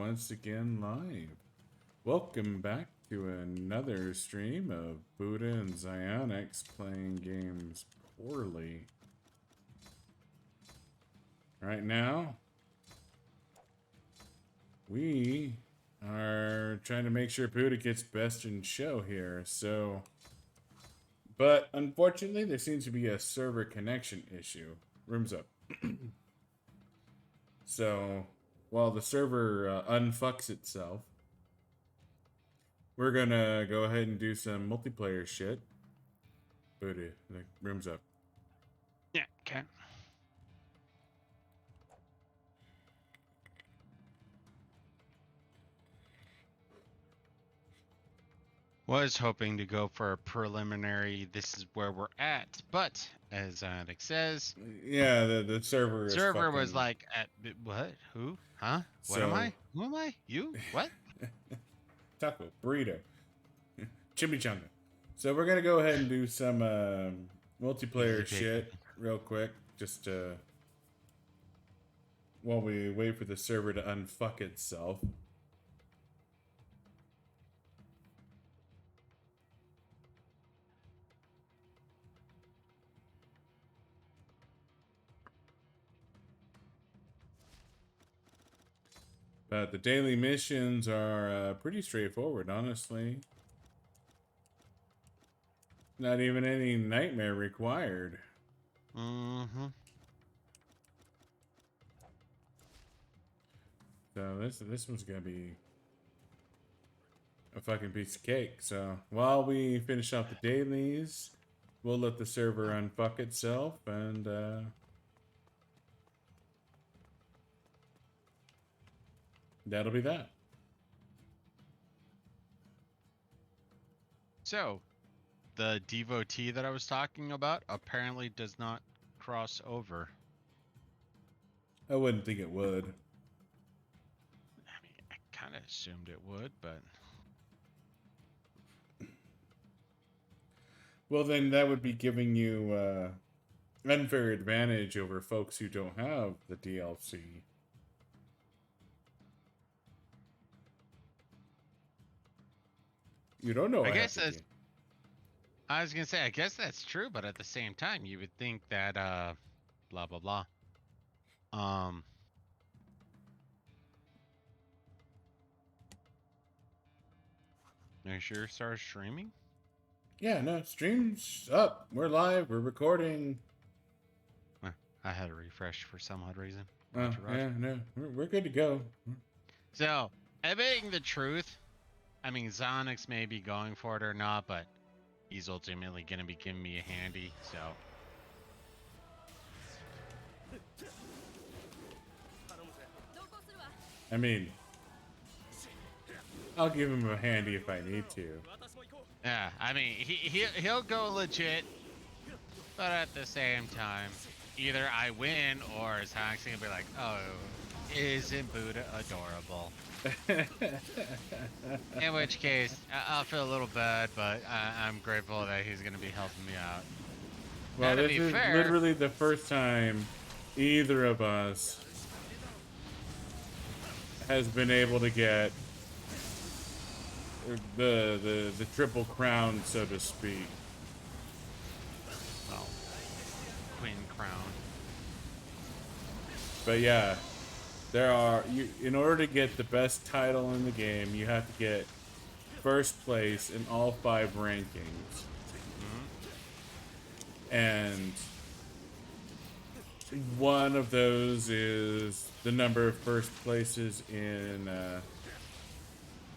once again live. Welcome back to another stream of Buddah and Zionix playing games poorly. Right now, we are trying to make sure Buddah gets best in show here, so... But unfortunately, there seems to be a server connection issue. Room's up. So, while the server unfucks itself, we're gonna go ahead and do some multiplayer shit. Buddah, the room's up. Yeah, okay. Was hoping to go for a preliminary, this is where we're at, but as Alex says, Yeah, the server is server was fucking... like, what? Who? Huh? What am I? Who am I? You? What? Taco, burrito, chimichanga. So we're gonna go ahead and do some multiplayer shit real quick, just while we wait for the server to unfuck itself. But the daily missions are pretty straightforward, honestly. Not even any nightmare required. Mm-hmm. So this one's gonna be a fucking piece of cake. So while we finish off the dailies, we'll let the server unfuck itself and that'll be that. So, the devotee that I was talking about apparently does not cross over. I wouldn't think it would. I mean, I kind of assumed it would, but... Well, then that would be giving you unfair advantage over folks who don't have the DLC. You don't know. I guess that's... I was gonna say, I guess that's true, but at the same time, you would think that, blah, blah, blah. Are you sure start streaming? Yeah, no, stream's up. We're live. We're recording. I had a refresh for some odd reason. Roger. Yeah, no, we're good to go. So, admitting the truth, I mean, Zonix may be going for it or not, but he's ultimately going to be giving me a handy, so. I mean, I'll give him a handy if I need to. Yeah, I mean, he'll go legit, but at the same time, either I win or Zonix going to be like, oh, isn't Buddah adorable? In which case, I'll feel a little bad, but I'm grateful that he's going to be helping me out. Well, this is literally the first time either of us has been able to get the triple crown, so to speak. Well, Queen Crown. But yeah. There are, in order to get the best title in the game, you have to get first place in all 5 rankings. And one of those is the number of first places in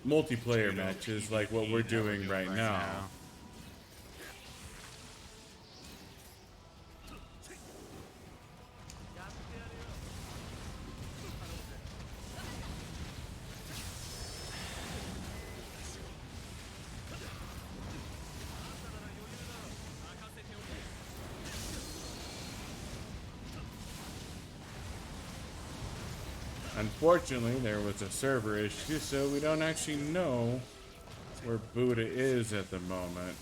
multiplayer matches, like what we're doing right now. Unfortunately, there was a server issue, so we don't actually know where Buddah is at the moment.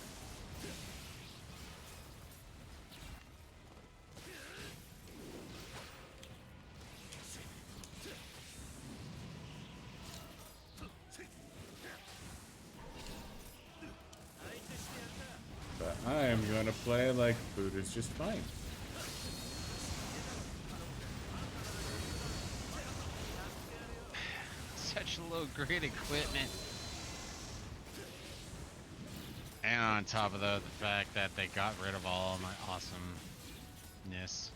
time, you want to play like Buddha's just fine. Such low-grade equipment. And on top of the fact that they got rid of all my awesomeness.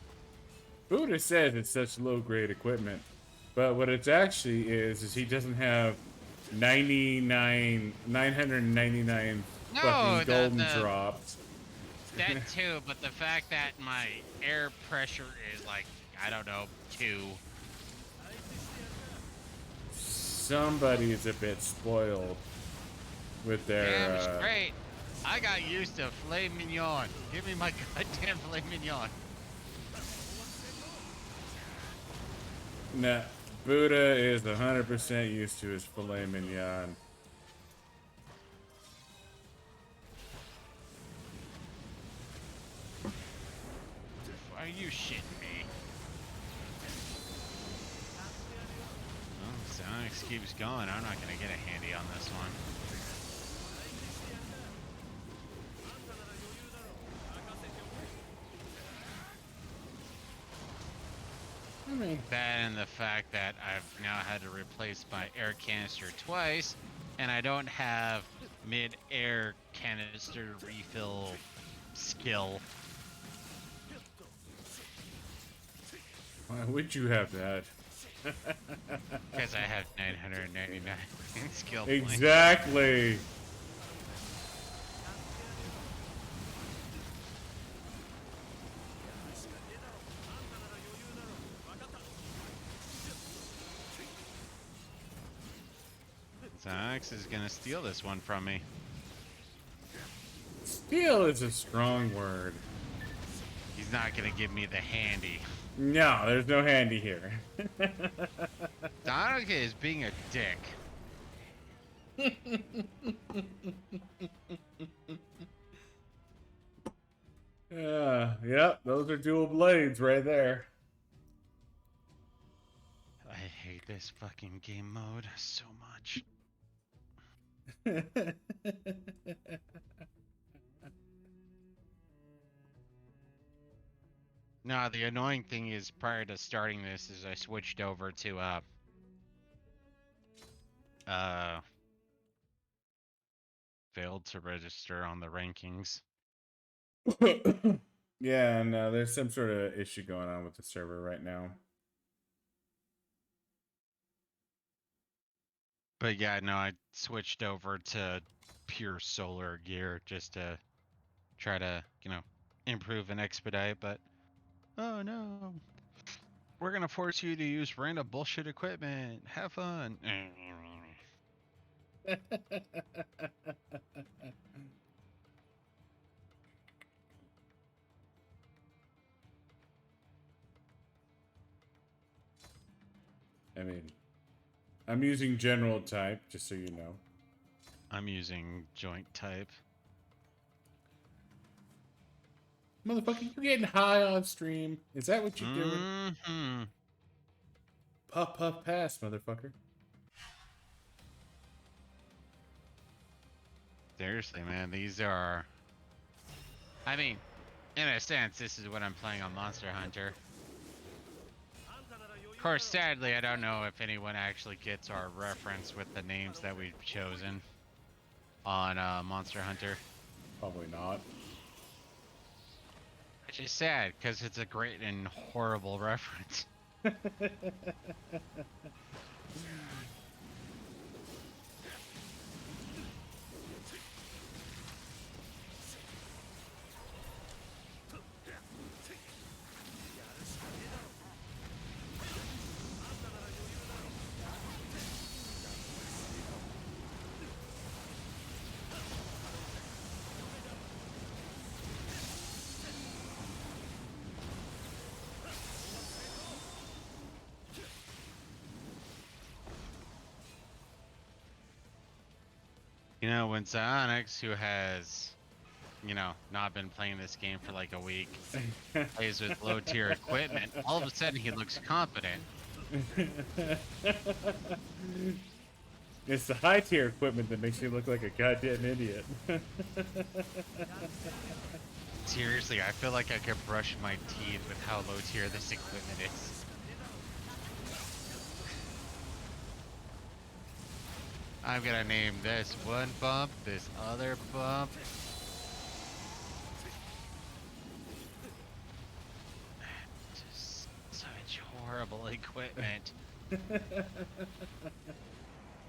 Buddha says it's such low-grade equipment, but what it actually is he doesn't have 999 No, fucking golden the drops. that too, but the fact that my air pressure is like, I don't know, 2. Somebody is a bit spoiled with their. Damn straight. I got used to filet mignon. Give me my goddamn filet mignon. Nah, Buddha is 100% used to his filet mignon. Are you shitting me? Well, Sonics keeps going. I'm not gonna get a handy on this one. I mean, That and the fact that I've now had to replace my air canister twice, and I don't have mid-air canister refill skill. why would you have that? Because I have 999 skill points. Exactly. Zox is gonna steal this one from me. Steal is a strong word. He's not gonna give me the handy. No, there's no handy here. Donica is being a dick. Yep, those are dual blades right there. I hate this fucking game mode so much. No, the annoying thing is prior to starting this is I switched over to failed to register on the rankings. Yeah, no, there's some sort of issue going on with the server right now. But yeah, no, I switched over to pure solar gear just to try to, improve and expedite, but oh no. We're gonna force you to use random bullshit equipment. Have fun. I mean, I'm using general type, just so you know. I'm using joint type. Motherfucker, you getting high on stream? Is that what you're doing? Mm-hmm. Puff, puff, pass, motherfucker. Seriously, man, these are... I mean, in a sense, this is what I'm playing on Monster Hunter. Of course, sadly, I don't know if anyone actually gets our reference with the names that we've chosen on Monster Hunter. Probably not. Which is sad, because it's a great and horrible reference. You know, when Zyonix, who has, not been playing this game for like a week, plays with low tier equipment, all of a sudden he looks confident. It's the high tier equipment that makes you look like a goddamn idiot. Seriously, I feel like I could brush my teeth with how low tier this equipment is. I'm gonna name this one bump, this other bump. Just such horrible equipment.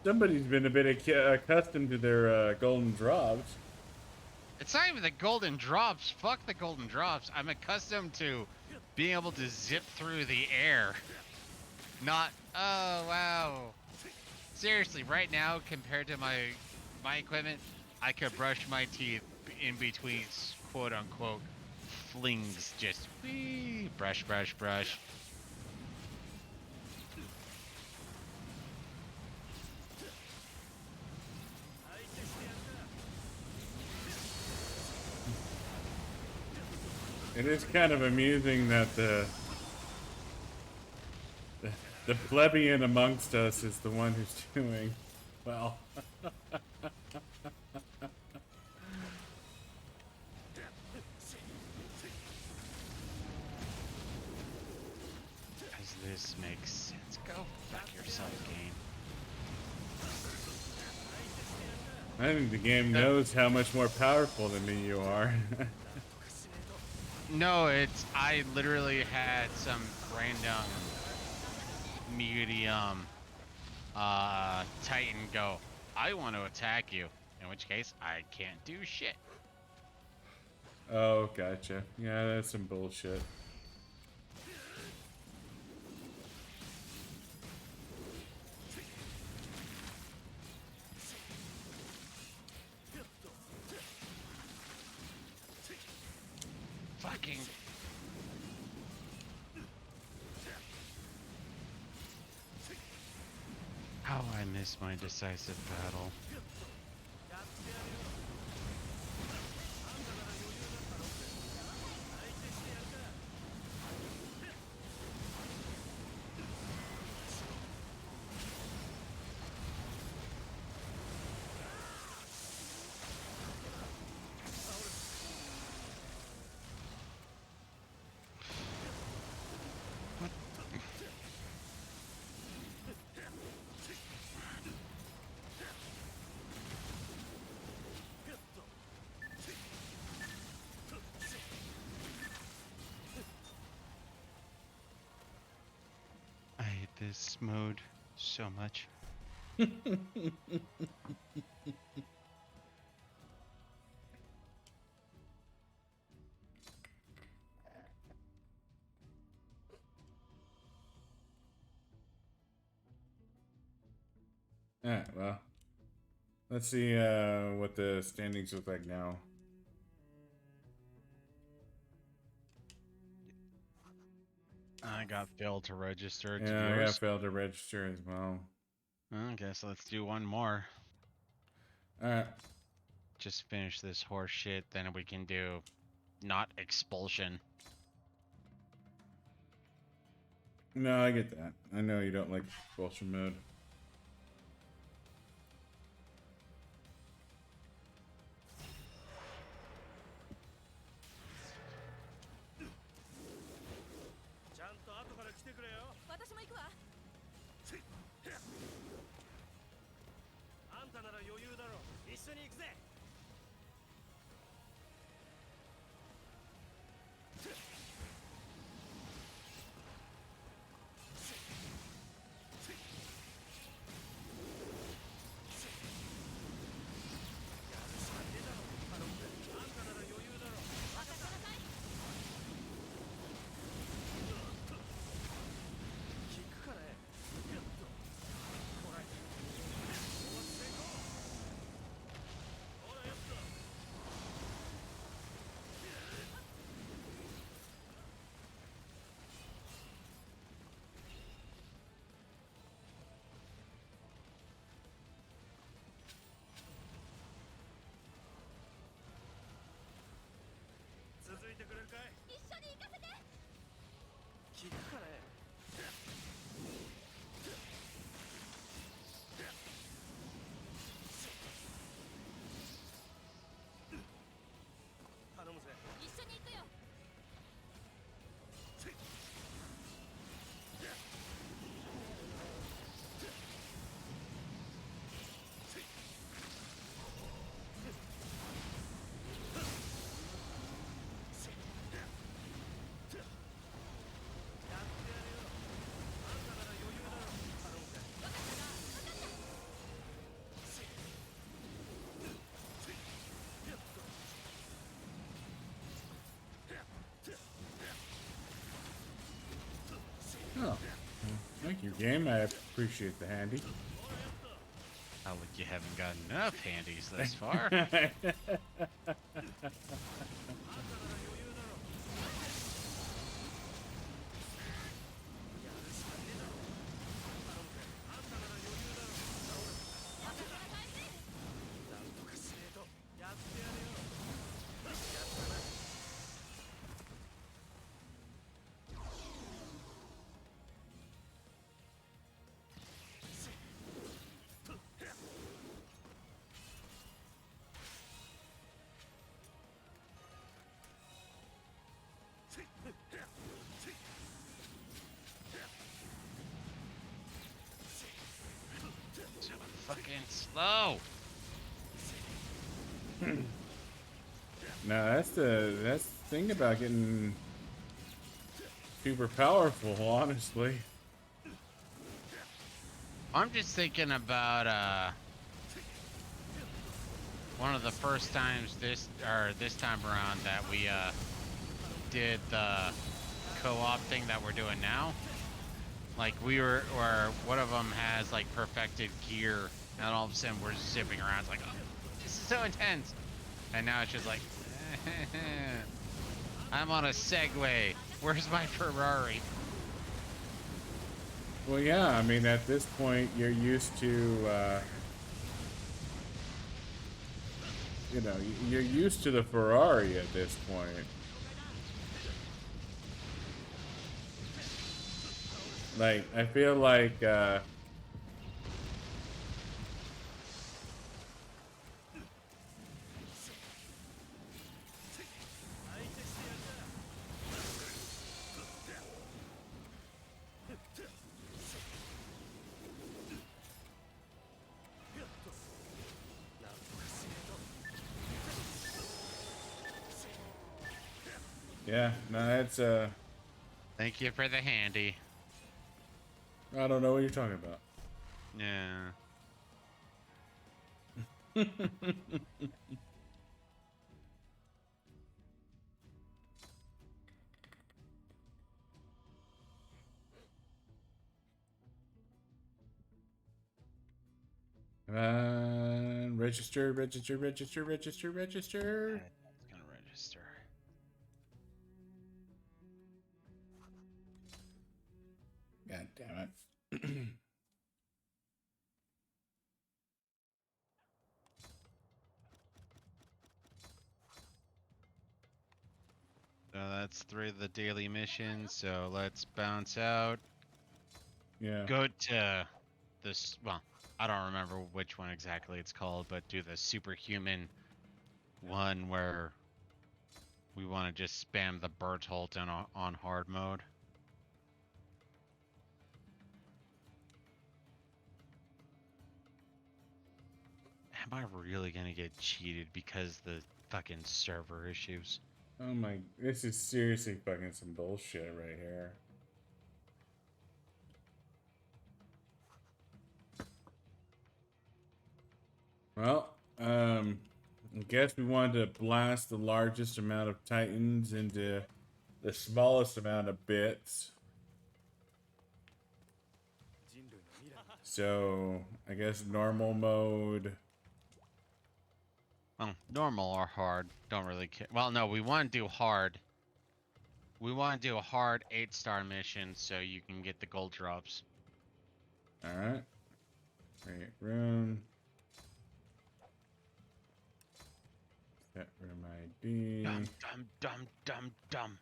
Somebody's been a bit accustomed to their golden drops. It's not even the golden drops. Fuck the golden drops. I'm accustomed to being able to zip through the air. Not, oh wow. Seriously, right now, compared to my equipment, I could brush my teeth in between quote unquote flings. Just wee, brush, brush, brush. It is kind of amusing that the plebeian amongst us is the one who's doing well. Does this make sense? Go fuck yourself, game. I think the game knows how much more powerful than me you are. No, I literally had some random medium Titan go, I want to attack you. In which case, I can't do shit. Oh, gotcha. Yeah, that's some bullshit. Fucking... How I miss my decisive battle. I hate this mode so much. Alright, well. Let's see what the standings look like now. I got failed to register. Yeah, I got failed to register as well. Okay, so let's do one more. Alright. Just finish this horse shit, then we can do not expulsion. No, I get that. I know you don't like expulsion mode. Oh, thank you, game. I appreciate the handy. Oh, look, you haven't got enough handies thus far. So fucking slow. Now that's the thing about getting super powerful, honestly. I'm just thinking about one of the first times this time around that we did the co-op thing that we're doing now. Like or one of them has like perfected gear, and all of a sudden we're zipping around. It's like, oh, this is so intense. And now it's just like, I'm on a Segway. Where's my Ferrari? Well, yeah, I mean, at this point, you're used to, you know, you're used to the Ferrari at this point. Like, I feel like, yeah, no, it's, Thank you for the handy. I don't know what you're talking about. Yeah. Register, register, register, register, register. It's gonna register. God damn it. So that's 3 of the daily missions. So let's bounce out. Yeah. Go to this. Well, I don't remember which one exactly it's called, but do the superhuman one where we want to just spam the Berthold on hard mode. Am I really gonna get cheated because the fucking server issues? Oh my, this is seriously fucking some bullshit right here. Well, I guess we wanted to blast the largest amount of titans into the smallest amount of bits. So, I guess normal mode. Well, normal or hard, don't really care. Well, no, we want to do hard. We want to do a hard 8-star mission so you can get the gold drops. Alright. Create room. Set room ID. Dum dum dum dum dum.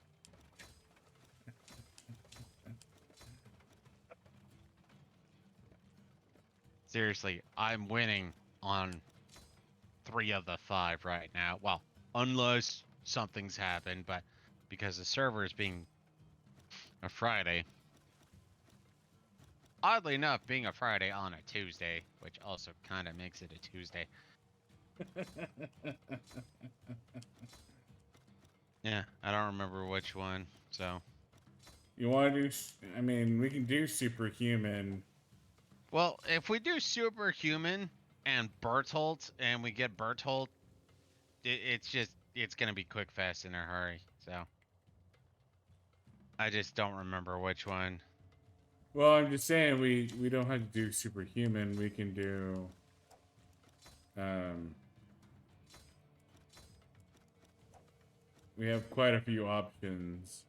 Seriously, I'm winning on 3 of the 5 right now. Well, unless something's happened, but because the server is being a Friday. Oddly enough, being a Friday on a Tuesday, which also kind of makes it a Tuesday. Yeah, I don't remember which one, so. You want to do, I mean, we can do superhuman. Well, if we do superhuman and Bertolt, and we get Bertolt, it's gonna be quick, fast, in a hurry, so. I just don't remember which one. Well, I'm just saying we don't have to do superhuman. We can do um we have quite a few options.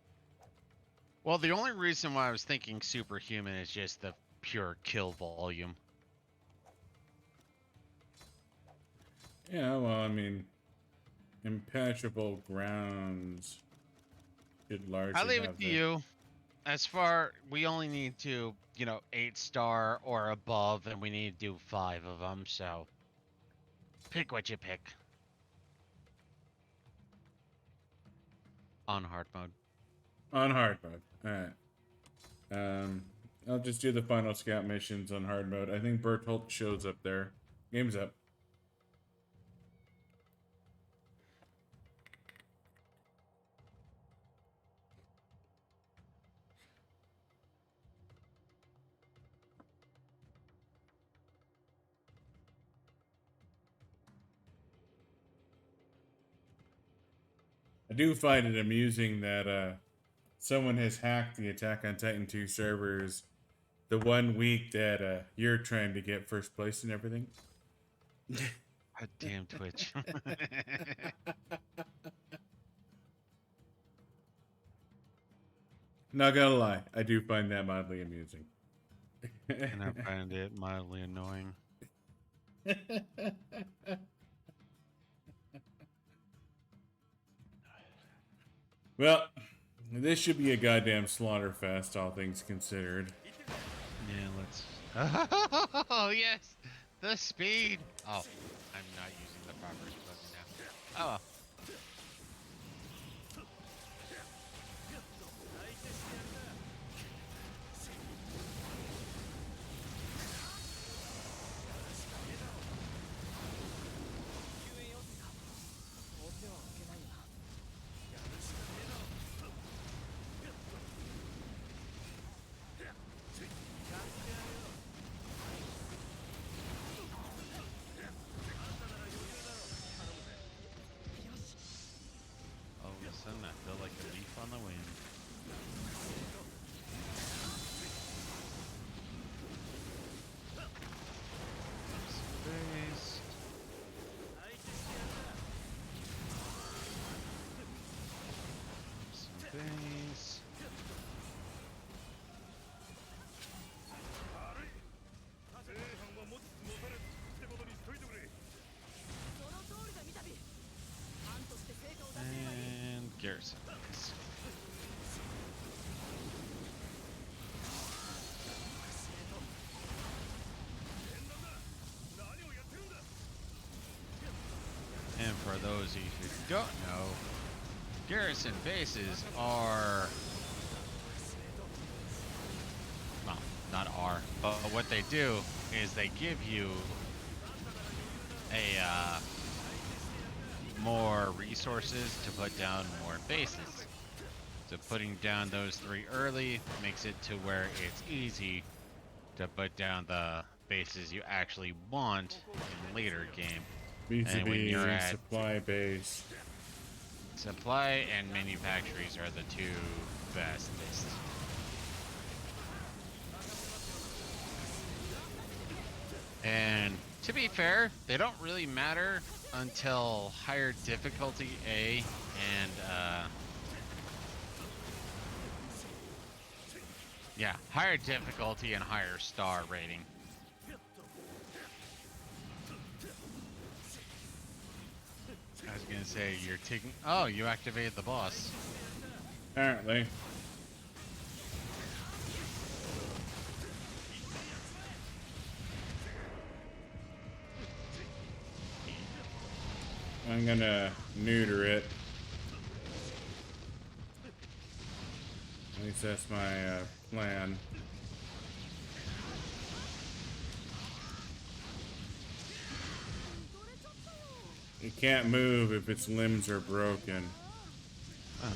Well, the only reason why I was thinking superhuman is just the pure kill volume. Yeah, well, I mean, impenetrable grounds should I largely leave it have to the. you. As far, we only need to, 8-star or above, and we need to do 5 of them, so pick what you pick. On hard mode. On hard mode. Alright. I'll just do the final scout missions on hard mode. I think Bertolt shows up there. Game's up. I do find it amusing that someone has hacked the Attack on Titan 2 servers the 1 week that you're trying to get first place and everything. God damn Twitch. Not gonna lie, I do find that mildly amusing. And I find it mildly annoying. Well, this should be a goddamn slaughter fest, all things considered. Yeah, let's... Oh, yes! The speed! Oh, I'm not using the proper explosive now. Oh, well. All of a sudden, I feel like a leaf on the wind. Space. Some base. And garrison base. And for those of you who don't know, garrison bases are, well, not are, but what they do is they give you a more resources to put down more bases. So putting down those 3 early makes it to where it's easy to put down the bases you actually want in later game. And when you're BCB, at supply base. supply and manufactories are the 2 best lists. And to be fair, they don't really matter until higher difficulty A and yeah, higher difficulty and higher star rating. I was gonna say you're taking. Oh, you activated the boss. Apparently. I'm gonna neuter it. At least that's my plan. It can't move if its limbs are broken. Oh.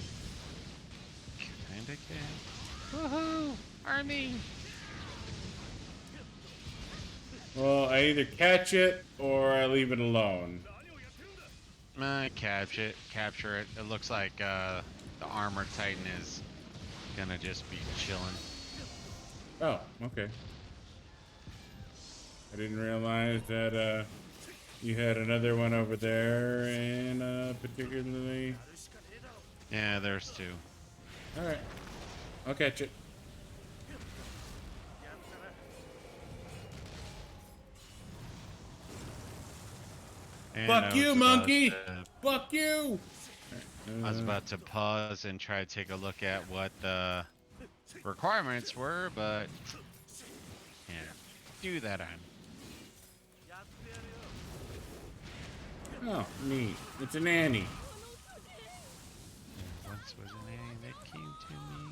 Kinda can. Woohoo! Army! Well, I either catch it or I leave it alone. Capture it. It looks like the armor titan is gonna just be chilling. Oh, okay. I didn't realize that you had another one over there, and particularly. Yeah, there's two. All right, I'll catch it. And Fuck you, monkey! Fuck you! I was about to pause and try to take a look at what the requirements were, but can't do that on. Oh, neat. It's an Annie. Once was an annie that came to me.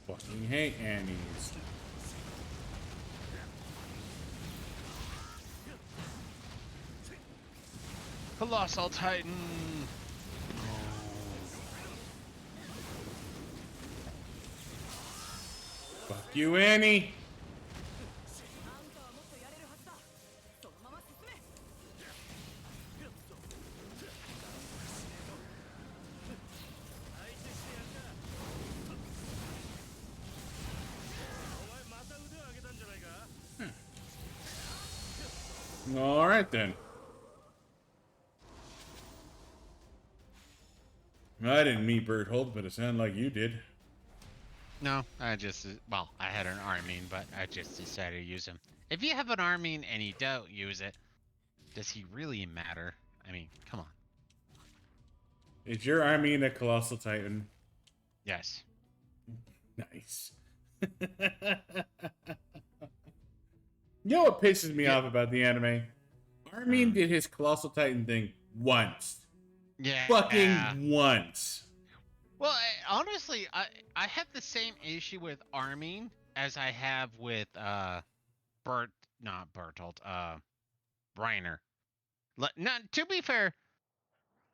Fucking hate Annies. Colossal Titan. Fuck you, Annie. All right then. I didn't meet Berthold, but it sounded like you did. No, I just, well, I had an Armin, but I just decided to use him. If you have an Armin and you don't use it, does he really matter? I mean, come on. Is your Armin a Colossal Titan? Yes. Nice. You know what pisses me off about the anime? Armin did his Colossal Titan thing once. Yeah. Fucking once. Well, honestly, I have the same issue with Armin as I have with not Bertolt, Reiner. Not to be fair,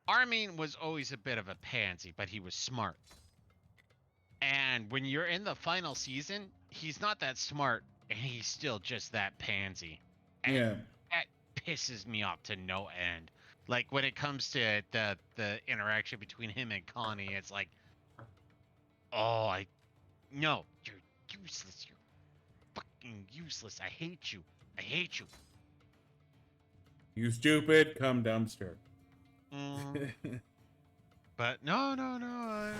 Armin was always a bit of a pansy, but he was smart. And when you're in the final season, he's not that smart, and he's still just that pansy. And Yeah. that pisses me off to no end. Like when it comes to the interaction between him and Connie, it's like, oh, no, you're useless. You're fucking useless. I hate you. I hate you. You stupid, come dumpster. But no.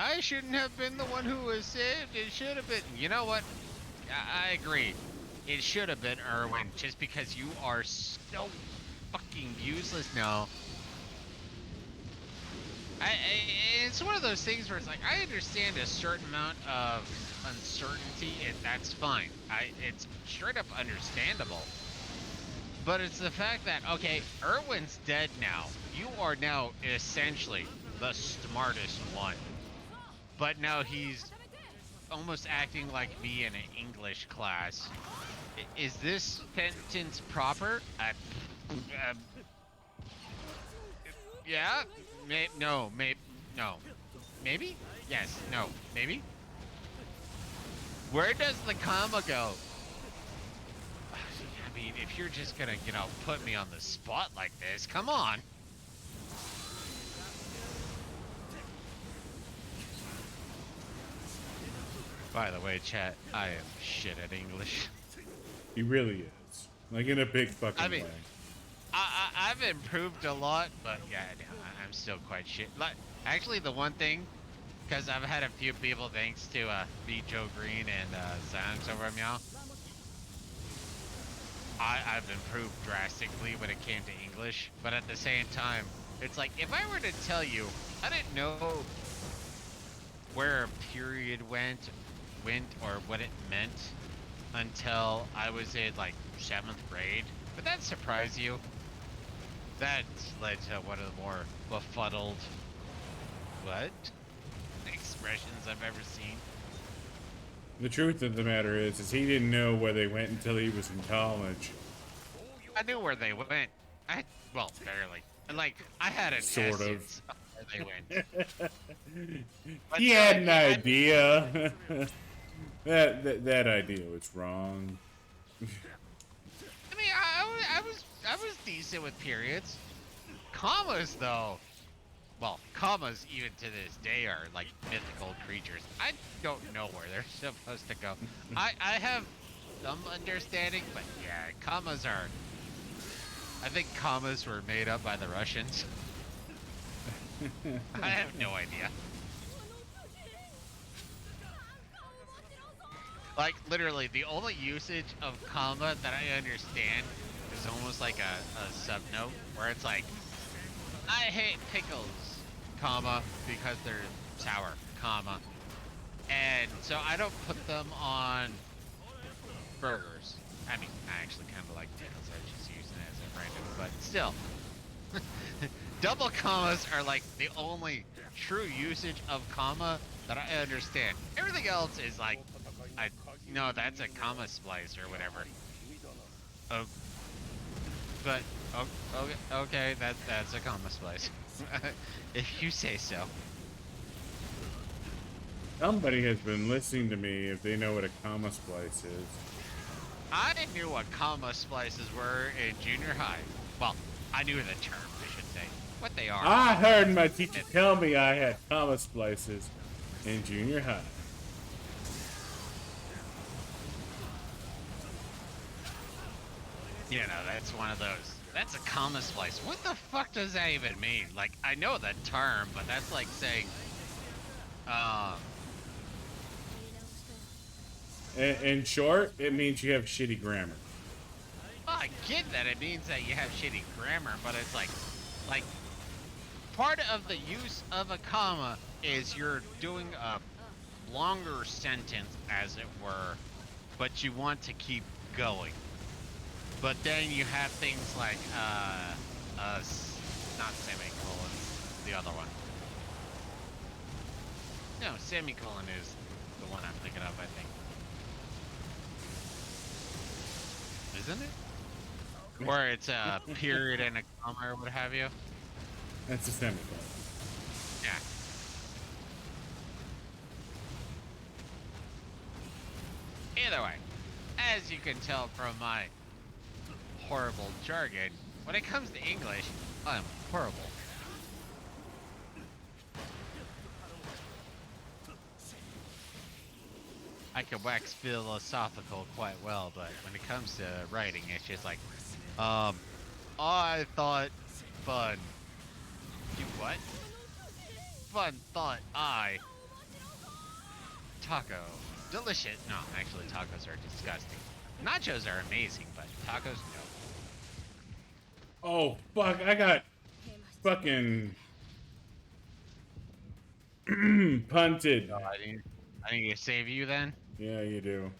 I shouldn't have been the one who was saved. It should have been. You know what? I agree. It should have been Erwin, just because you are so fucking useless now. It's one of those things where it's like, I understand a certain amount of uncertainty, and that's fine. It's straight up understandable. But it's the fact that, okay, Erwin's dead now. You are now essentially the smartest one. But now he's almost acting like me in an English class. Is this sentence proper? Yeah? No. Maybe? Yes. No. Maybe? Where does the comma go? I mean, if you're just gonna, put me on the spot like this, come on. By the way, chat, I am shit at English. He really is. Like in a big fucking way. I've improved a lot, but yeah, I'm still quite shit. Like, actually, the one thing, because I've had a few people, thanks to B. Joe Green and Zangs over at Meow, I've improved drastically when it came to English. But at the same time, it's like, if I were to tell you, I didn't know where a period went or what it meant until I was in like 7th grade. Would that surprise you? That led to one of the more befuddled expressions I've ever seen. The truth of the matter is he didn't know where they went until he was in college. I knew where they went. Well, barely. And like, I had a sort of where they went. He had an idea. that idea was wrong. I mean, I was decent with periods. Commas, though. well, commas even to this day are like mythical creatures. I don't know where they're supposed to go. I have some understanding, but yeah, commas are. I think commas were made up by the Russians. I have no idea. Like literally, the only usage of comma that I understand is almost like a sub note where it's like, I hate pickles, comma, because they're sour, comma. And so I don't put them on burgers. I mean, I actually kind of like pickles. I just use it as a random, but still. Double commas are like the only true usage of comma that I understand. Everything else is like, no, that's a comma splice or whatever. Oh, but okay, that's a comma splice. If you say so. Somebody has been listening to me if they know what a comma splice is. I knew what comma splices were in junior high. Well, I knew the term, I should say. What they are. I heard my teacher tell me I had comma splices in junior high. You know, that's one of those. That's a comma splice. What the fuck does that even mean? Like, I know the term, but that's like saying, In short, it means you have shitty grammar. well, I get that it means that you have shitty grammar, but it's like, part of the use of a comma is you're doing a longer sentence, as it were, but you want to keep going. But then you have things like, not semicolons, the other one. No, semicolon is the one I'm thinking of, I think. Isn't it? Or it's a period and a comma or what have you. That's a semicolon. Yeah. Either way, as you can tell from my horrible jargon, when it comes to English, I'm horrible. I can wax philosophical quite well, but when it comes to writing, it's just like, I thought fun. You what? Fun thought I. Taco. Delicious. No, actually, tacos are disgusting. Nachos are amazing, but tacos, no. Oh, fuck, I got fucking punted. Oh, I need to save you then? Yeah, you do.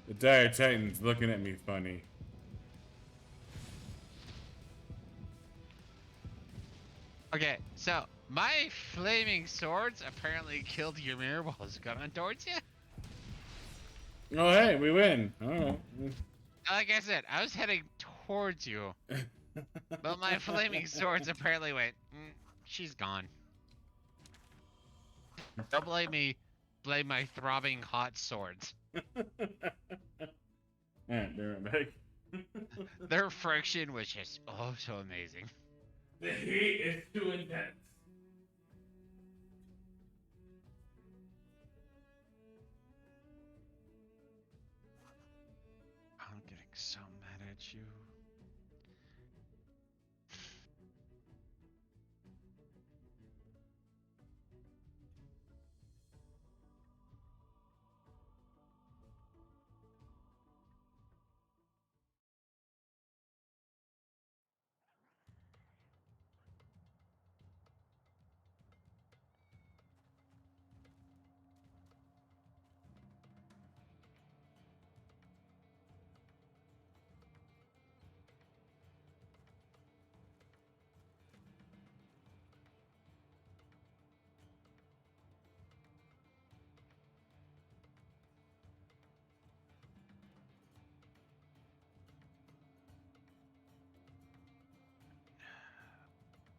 The Dire Titan's looking at me funny. Okay, so my flaming swords apparently killed Ymir while it's coming towards you. Oh, hey, we win. Oh. Like I said, I was heading towards you, but my flaming swords apparently went, she's gone. Don't blame me, blame my throbbing hot swords. Alright, be right back. Their friction was just, oh, so amazing. The heat is too intense. I'm getting so mad at you.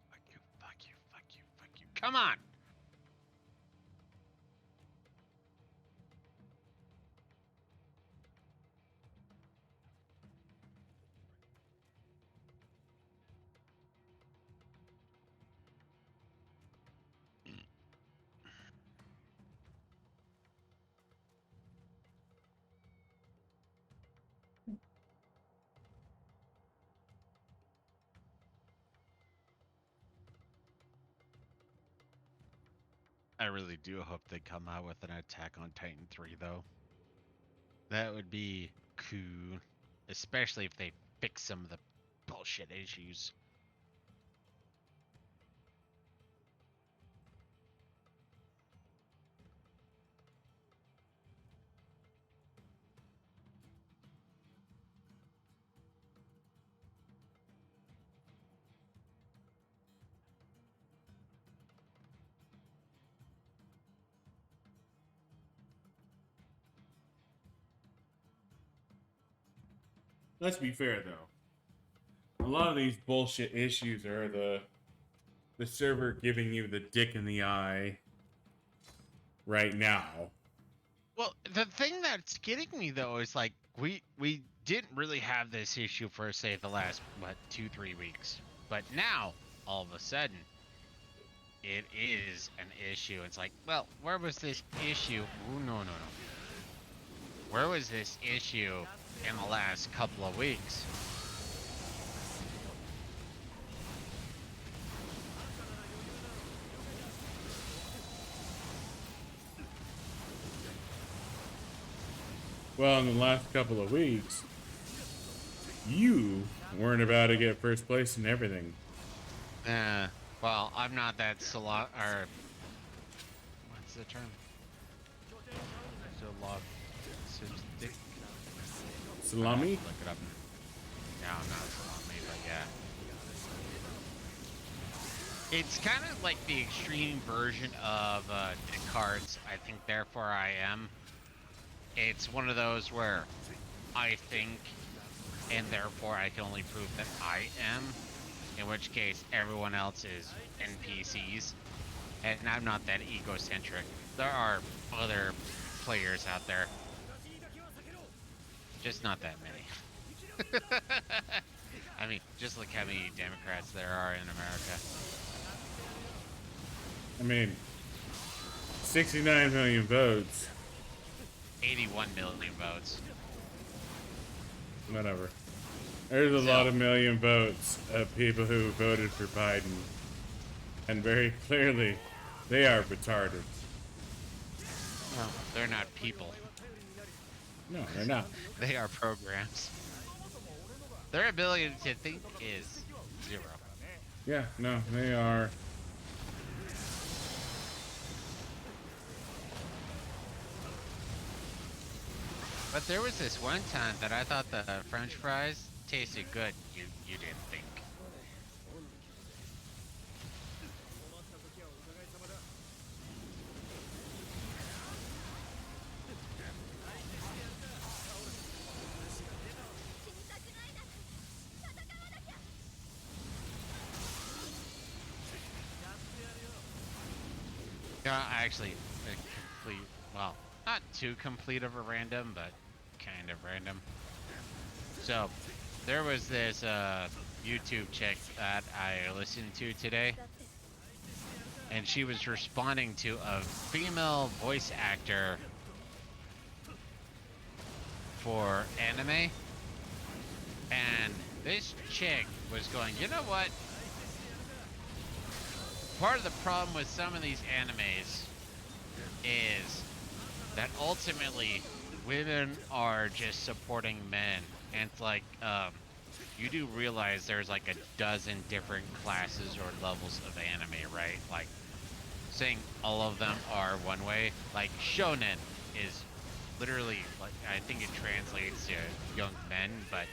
Fuck you, fuck you, fuck you, fuck you. Come on! I really do hope they come out with an Attack on Titan 3, though. That would be cool, especially if they fix some of the bullshit issues. Let's be fair though. A lot of these bullshit issues are the server giving you the dick in the eye right now. Well, the thing that's getting me though is like we didn't really have this issue for say the last 2-3 weeks, but now all of a sudden it is an issue. It's like, well, where was this issue? Ooh, no. Where was this issue in the last couple of weeks? Well, in the last couple of weeks, you weren't about to get first place in everything. Well, I'm not that or what's the term? Salami? Look it up. No, not salami, but yeah. It's kind of like the extreme version of Descartes' I think, therefore I am. It's one of those where I think, and therefore I can only prove that I am, in which case everyone else is NPCs. And I'm not that egocentric. There are other players out there. Just not that many. I mean, just look how many Democrats there are in America. I mean, 69 million votes. 81 million votes. Whatever. There's a lot of million votes of people who voted for Biden. And very clearly, they are retarded. No, they're not people. No, they're not. They are programs. Their ability to think is 0. Yeah, no, they are. But there was this one time that I thought the French fries tasted good. You didn't think. Actually, a complete, well, not too complete of a random, but kind of random. So, there was this YouTube chick that I listened to today, and she was responding to a female voice actor for anime, and this chick was going, you know what? Part of the problem with some of these animes is that ultimately women are just supporting men, and it's like you do realize there's like a dozen different classes or levels of anime, right? Like saying all of them are one way, like shonen is literally, like, I think it translates to young men, but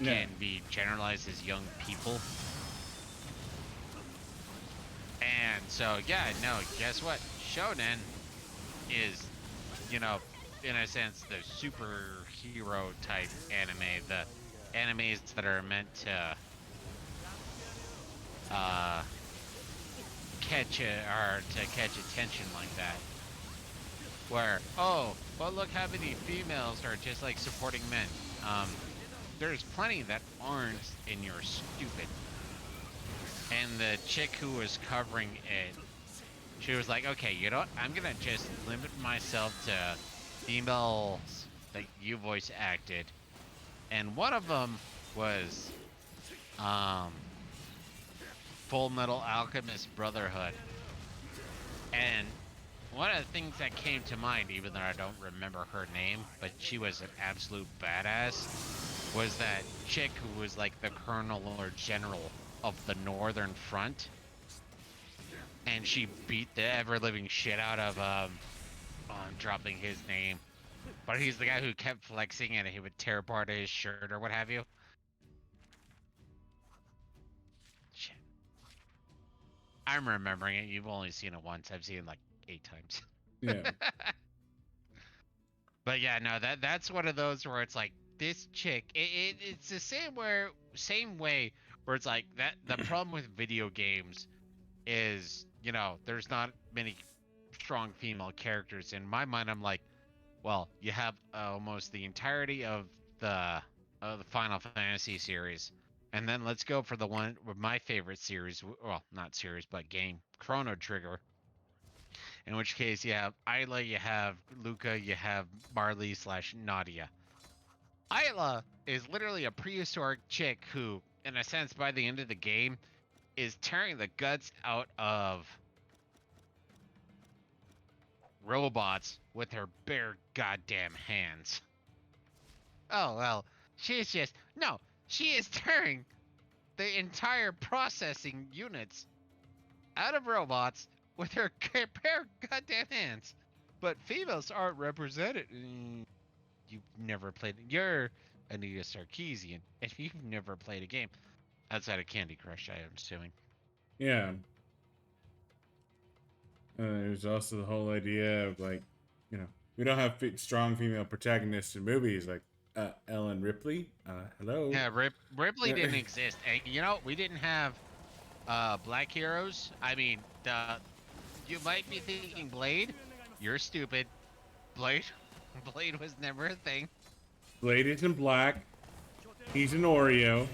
can be generalized as young people. And so, yeah, no, guess what? Shonen is, you know, in a sense, the superhero type anime, the animes that are meant to catch attention like that. Where, oh, well, look how many females are just like supporting men. There's plenty that aren't, and you're stupid. And the chick who was covering it, she was like, okay, you know what? I'm gonna just limit myself to females that you voice acted. And one of them was Full Metal Alchemist Brotherhood. And one of the things that came to mind, even though I don't remember her name, but she was an absolute badass, was that chick who was like the colonel or general of the Northern Front, and she beat the ever-living shit out of oh, I'm dropping his name, but he's the guy who kept flexing and he would tear apart his shirt or what have you. Shit. I'm remembering it. You've only seen it once. I've seen it like 8 times. Yeah. But yeah, no, that's one of those where it's like this chick. It's the same way where it's like that. The problem with video games is, you know, there's not many strong female characters. In my mind, I'm like, well, you have almost the entirety of the Final Fantasy series, and then let's go for the one with my favorite series. Well, not series, but game, Chrono Trigger. In which case, you have Isla, you have Luca, you have Marley slash Nadia. Isla is literally a prehistoric chick who, in a sense, by the end of the game, is tearing the guts out of robots with her bare goddamn hands. Oh, well, she's just. No, she is tearing the entire processing units out of robots with her bare goddamn hands. But females aren't represented. You've never played. You're Anita Sarkeesian, and you've never played a game outside of Candy Crush, I am assuming. Yeah. There's also the whole idea of like, you know, we don't have strong female protagonists in movies like Ellen Ripley. Hello. Yeah, Ripley didn't exist. And, you know, we didn't have black heroes. I mean, you might be thinking Blade. You're stupid. Blade was never a thing. Blade isn't black. He's an Oreo.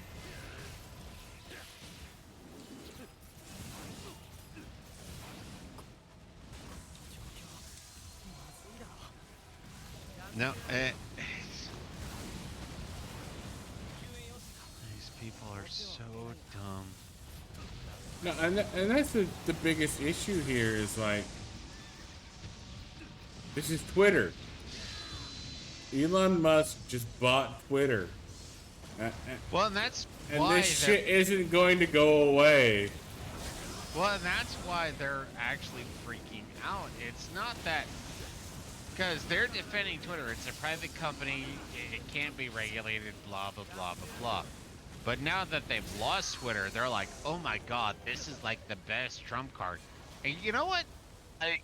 No, these people are so dumb. No, and that's the biggest issue here is like, this is Twitter. Elon Musk just bought Twitter. Well, and that's and why this shit isn't going to go away. Well, and that's why they're actually freaking out. It's not that because they're defending Twitter. It's a private company. It can't be regulated. Blah blah blah blah blah. But now that they've lost Twitter, they're like, oh my god, this is like the best trump card. And you know what? I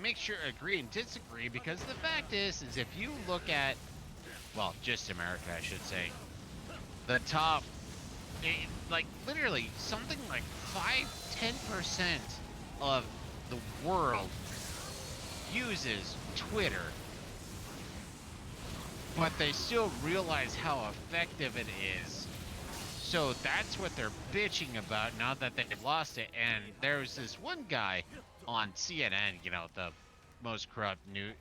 make sure agree and disagree because the fact is if you look at, well, just America, I should say, the top, like literally something like 5-10% of the world uses Twitter, but they still realize how effective it is. So that's what they're bitching about now that they've lost it. And there's this one guy on CNN, you know, the most corrupt news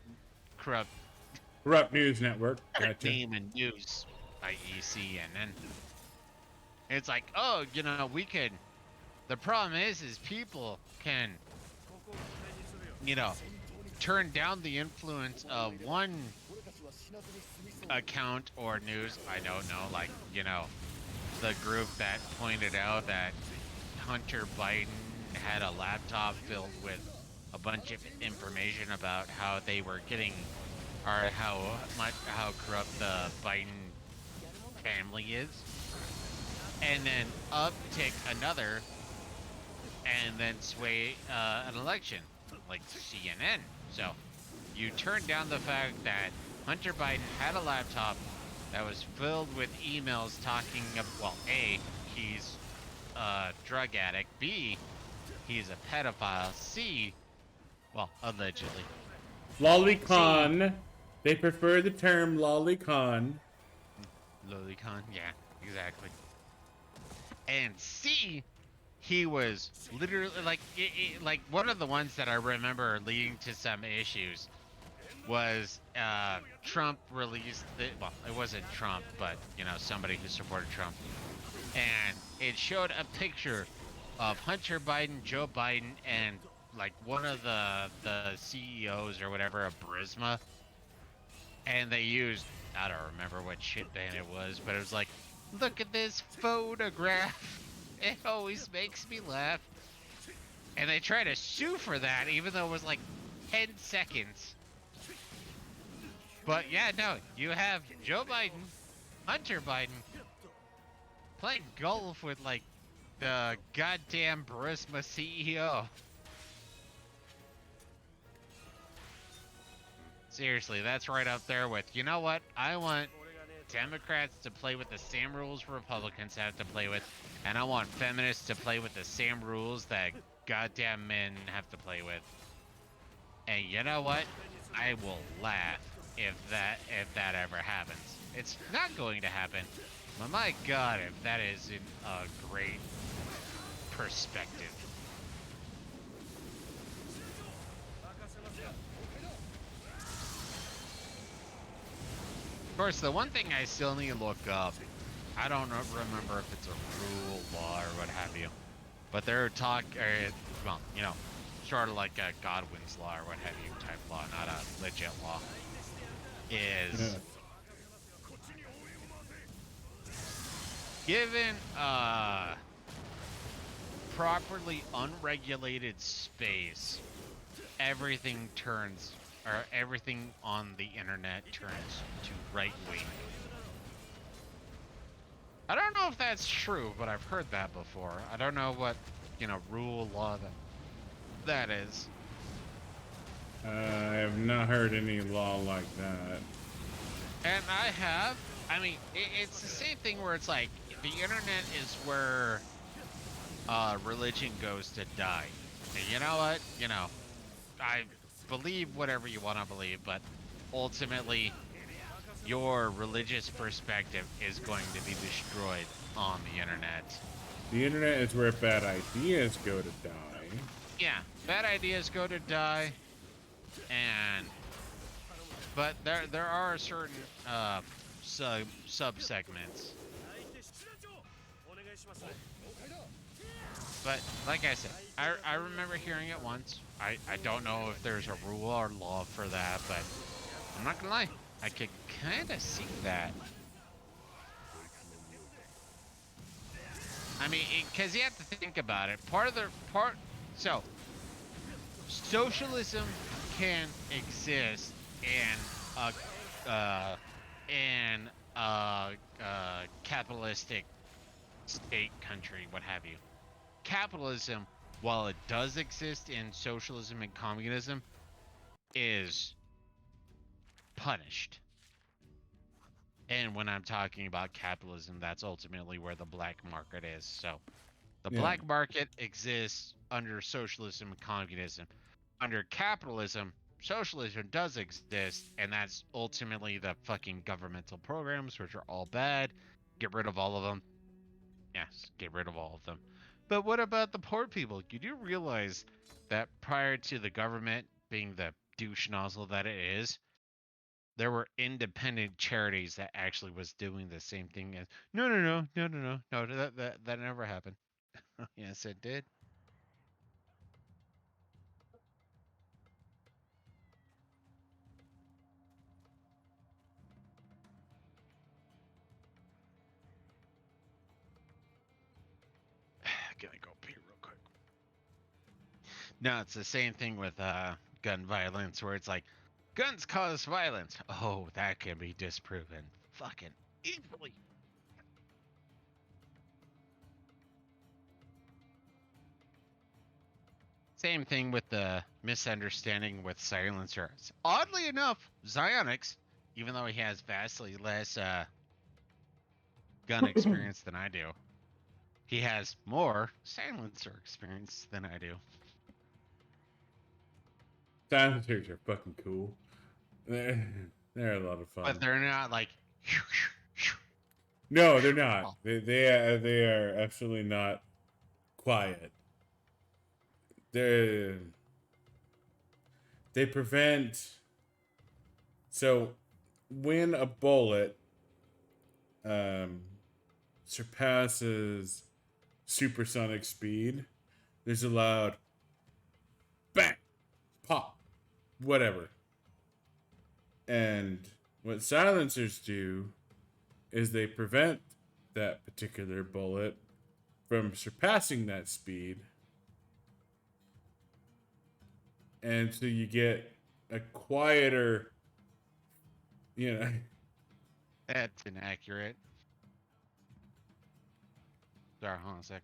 network. Gotcha. name in news, i.e. CNN. It's like, oh, you know, we could. The problem is people can, you know, turn down the influence of one account or news. I don't know, like, you know, the group that pointed out that Hunter Biden had a laptop filled with a bunch of information about how they were getting, or how corrupt the Biden family is, and then uptick another, and then sway an election like CNN. So you turn down the fact that Hunter Biden had a laptop that was filled with emails talking about, well, A, he's a drug addict, B, he's a pedophile, C, well, allegedly. Lolicon. They prefer the term lolicon. Lolicon, yeah, exactly. And C, he was literally like, like one of the ones that I remember leading to some issues was Trump released well, it wasn't Trump, but you know, somebody who supported Trump, and it showed a picture of Hunter Biden, Joe Biden, and like one of the CEOs or whatever of Burisma, and they used, I don't remember what shit band it was, but it was like, look at this photograph. It always makes me laugh. And they try to sue for that, even though it was like 10 seconds. But yeah, no, you have Joe Biden, Hunter Biden, playing golf with like the goddamn Burisma CEO. Seriously, that's right up there with, you know what? I want Democrats to play with the same rules Republicans have to play with, and I want feminists to play with the same rules that goddamn men have to play with. And you know what? I will laugh if that ever happens. It's not going to happen, but my god, if that is a great perspective. Of course, the one thing I still need to look up, I don't remember if it's a rule, law, or what have you, but they're well, you know, sort of like a Godwin's law or what have you type law, not a legit law, is given properly unregulated space, everything turns, or everything on the internet turns to right wing. I don't know if that's true, but I've heard that before. I don't know what, you know, rule, law that is. I have not heard any law like that. And I mean, it's the same thing where it's like, the internet is where religion goes to die. And you know what? You know, I believe whatever you want to believe, but ultimately, your religious perspective is going to be destroyed on the internet. The internet is where bad ideas go to die. Yeah, bad ideas go to die, but there are certain sub segments. But like I said, I remember hearing it once. I don't know if there's a rule or law for that, but I'm not gonna lie, I could kind of see that. I mean, because you have to think about it. So socialism can exist in capitalistic state, country, what have you. Capitalism, while it does exist in socialism and communism, is punished. And when I'm talking about capitalism, that's ultimately where the black market is. So the black market exists under socialism and communism. Under capitalism, socialism does exist, and that's ultimately the fucking governmental programs, which are all bad. Get rid of all of them. Yes, get rid of all of them. But what about the poor people? You do realize that prior to the government being the douche nozzle that it is, there were independent charities that actually was doing the same thing as no, that never happened. Yes, it did. Gonna go pee real quick. No, it's the same thing with gun violence, where it's like guns cause violence. Oh, that can be disproven. Fucking easily. Same thing with the misunderstanding with silencers. Oddly enough, Zionix, even though he has vastly less gun experience than I do, he has more silencer experience than I do. Silencers are fucking cool. They're a lot of fun. But they're not like. No, they're not. They are absolutely not quiet. They prevent. So when a bullet surpasses supersonic speed, there's a loud whatever. And what silencers do is they prevent that particular bullet from surpassing that speed. And so you get a quieter, you know. That's inaccurate. Sorry, hold on a sec.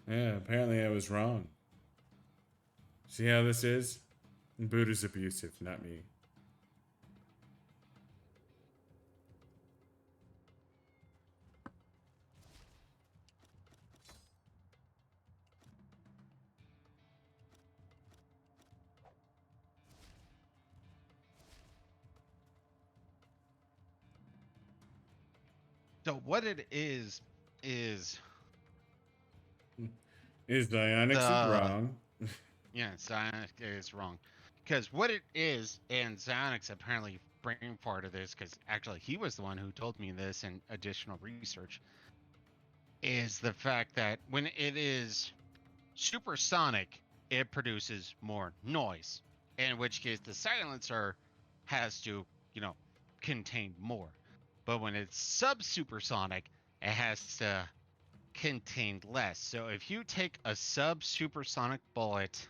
Yeah, apparently I was wrong. See how this is? Buddha's abusive, not me. So what it is Is Dionyx wrong? yeah, Xionyx is wrong. Because what it is, and Xionyx apparently bringing part of this, because actually he was the one who told me this in additional research, is the fact that when it is supersonic, it produces more noise. In which case the silencer has to, contain more. But when it's sub-supersonic, it has to contain less. So if you take a sub-supersonic bullet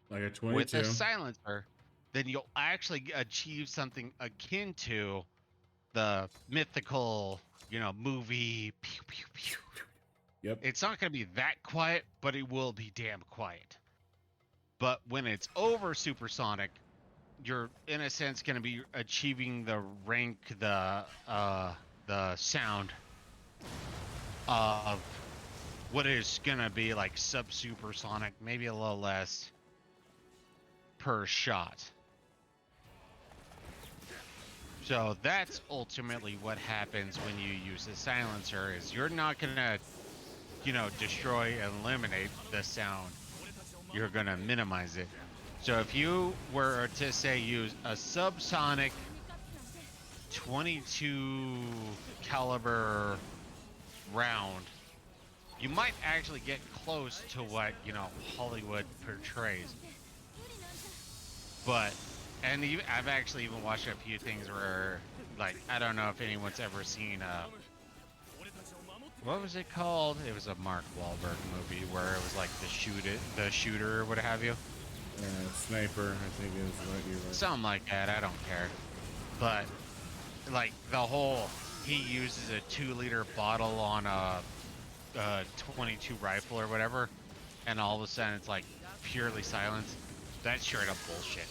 Like a 22. with a silencer, then you'll actually achieve something akin to the mythical, movie pew, pew, pew. Yep. It's not going to be that quiet, but it will be damn quiet. But when it's over supersonic, you're in a sense going to be achieving the rank, the sound of what is going to be like sub-supersonic, maybe a little less per shot. So that's ultimately what happens when you use a silencer, is you're not going to, destroy and eliminate the sound. You're going to minimize it. So if you were to say use a subsonic 22 caliber round, you might actually get close to what, Hollywood portrays. But, and even, I've actually even watched a few things where, like, I don't know if anyone's ever seen, what was it called? It was a Mark Wahlberg movie where it was like the shooter or what have you. Sniper, I think is what you were. Something like that, I don't care. But, like, he uses a 2-liter bottle on a 22 rifle or whatever, and all of a sudden it's like purely silent. That's straight up bullshit.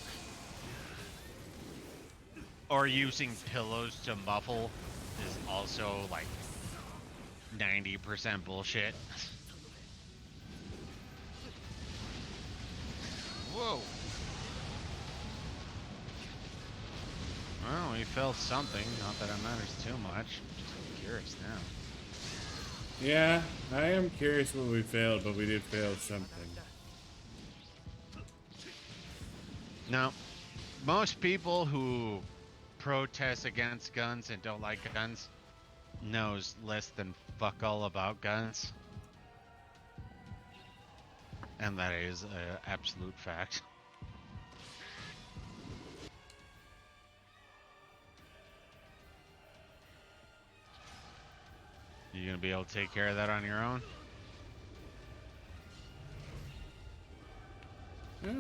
Or using pillows to muffle is also like 90% bullshit. Whoa. Well, we felt something. Not that it matters too much. Just curious now. Yeah, I am curious what we failed, but we did fail something. Now, most people who protest against guns and don't like guns knows less than fuck all about guns. And that is an absolute fact. You gonna be able to take care of that on your own? Yeah.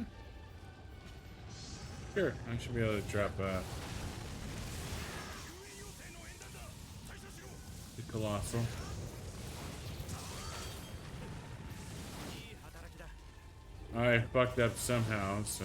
Sure, I should be able to drop the Colossal. I fucked up somehow, so...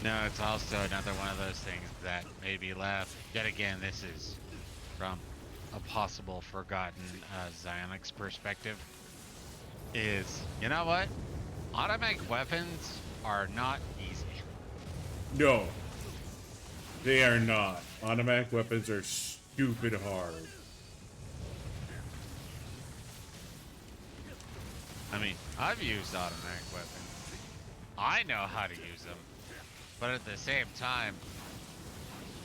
No, it's also another one of those things that made me laugh. Yet again, this is from a possible forgotten Xionyx perspective. Is, you know what? Automatic weapons are not easy. No, they are not. Automatic weapons are stupid hard. I mean, I've used automatic weapons. I know how to use them. But at the same time,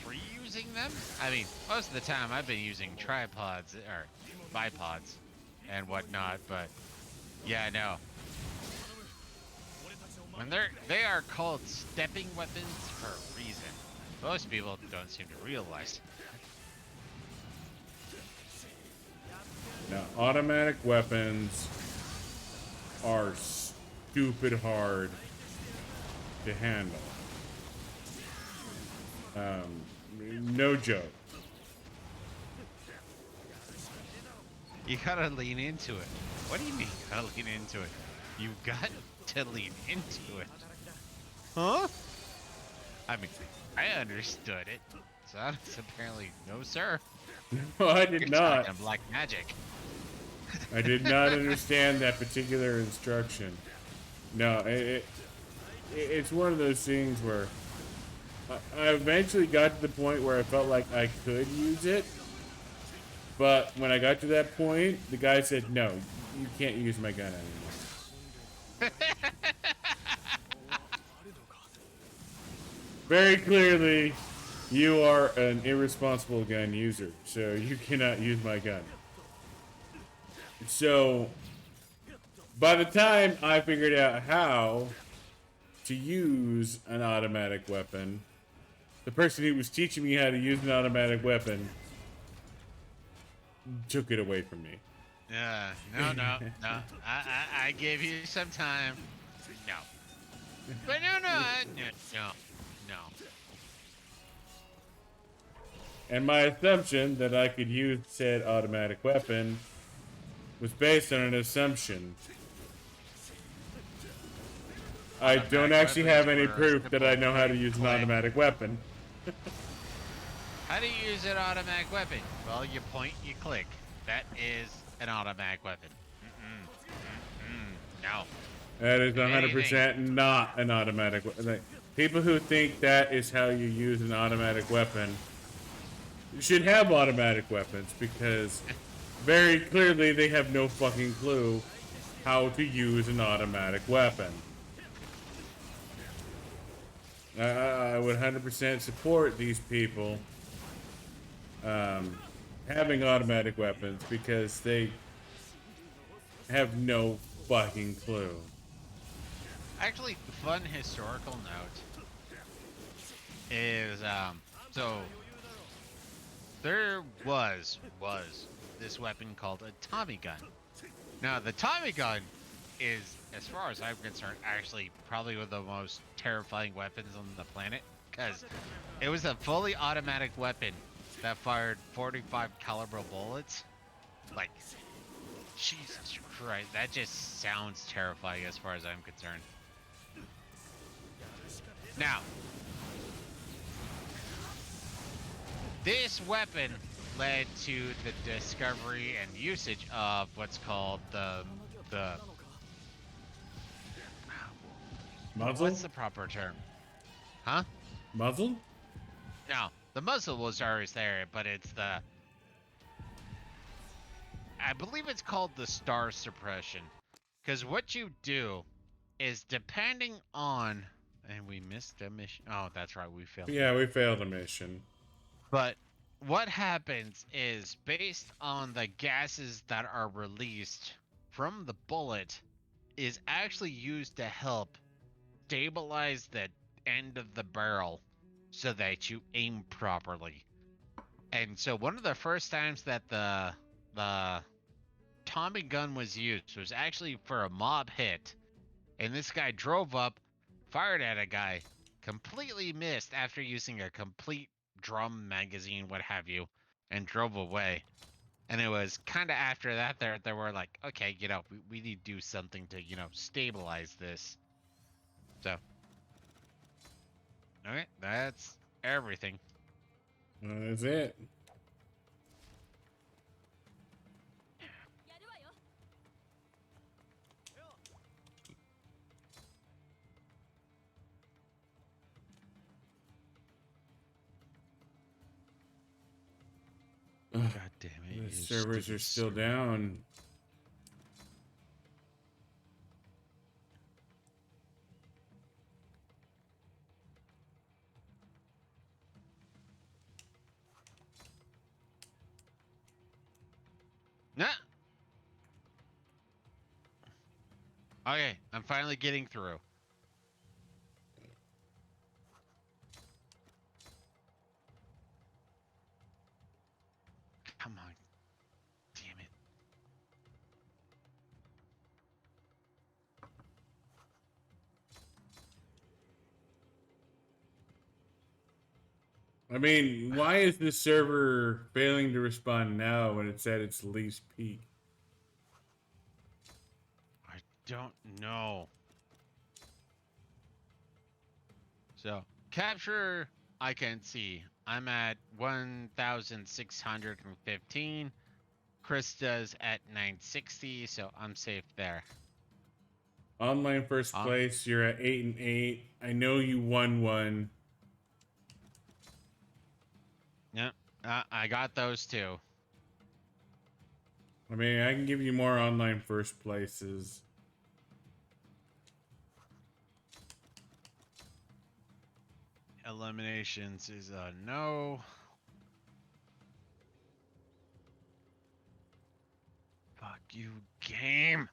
reusing them? I mean, most of the time I've been using tripods or bipods and whatnot, but yeah, I know. When they are called stepping weapons for a reason. Most people don't seem to realize. Now, automatic weapons are stupid hard to handle. No joke. You gotta lean into it. What do you mean you gotta lean into it? You got to lean into it. Huh? I mean, I understood it. Sonic's apparently, no sir. No, I did You're not. talking black magic. I did not understand that particular instruction. No, it's one of those things where I eventually got to the point where I felt like I could use it. But when I got to that point, the guy said, no, you can't use my gun anymore. Very clearly, you are an irresponsible gun user, so you cannot use my gun. So, by the time I figured out how to use an automatic weapon, the person who was teaching me how to use an automatic weapon took it away from me. No. I gave you some time. No. But no. And my assumption that I could use said automatic weapon was based on an assumption. I don't actually have any proof that I know how to use an automatic weapon. How do you use an automatic weapon? Well, you point, you click. That is an automatic weapon. No. That is 100% not an automatic weapon. Like, people who think that is how you use an automatic weapon should have automatic weapons, because very clearly they have no fucking clue how to use an automatic weapon. I would 100% support these people having automatic weapons, because they have no fucking clue. Actually, fun historical note is, so there was this weapon called a Tommy gun. Now, the Tommy gun is, as far as I'm concerned, actually probably one of the most terrifying weapons on the planet, because it was a fully automatic weapon that fired 45 caliber bullets. Like, Jesus Christ, that just sounds terrifying as far as I'm concerned. Now, this weapon led to the discovery and usage of what's called the Muzzle? what's the proper term? Huh? Muzzle? No, the muzzle was always there, but it's the, I believe it's called the star suppression. Because what you do is, depending on, and we missed a mission. Oh, that's right, we failed. Yeah, we failed a mission. But what happens is, based on the gases that are released from the bullet, is actually used to help stabilize the end of the barrel so that you aim properly. And so one of the first times that the Tommy gun was used was actually for a mob hit. And this guy drove up, fired at a guy, completely missed after using a complete drum magazine, what have you, and drove away. And it was kind of after that they were like, okay, we need to do something to, stabilize this. So, okay, that's everything. That's it. Ugh, God damn it! the You servers stupid are still server. down. Nah. Okay, I'm finally getting through. Come on. Damn it. I mean, why is this server failing to respond now when it's at its least peak? I don't know. So, capture, I can see. I'm at 1,615. Krista's at 960, so I'm safe there. Online first place, you're at 8 and 8. I know you won one. Yep, I got those too. I mean, I can give you more online first places. Eliminations is a no. Fuck you, game.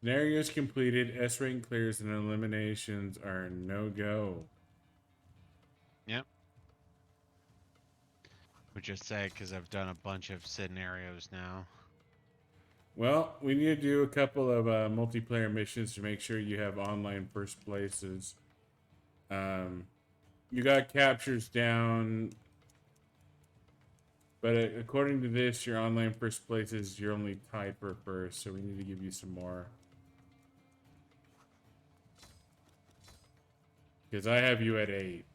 Scenarios completed, S rank clears, and eliminations are no go. Yep. Which is sad because I've done a bunch of scenarios now. Well, we need to do a couple of multiplayer missions to make sure you have online first places. You got captures down, but according to this, your online first places, you're only tied for first, so we need to give you some more. Because I have you at 8.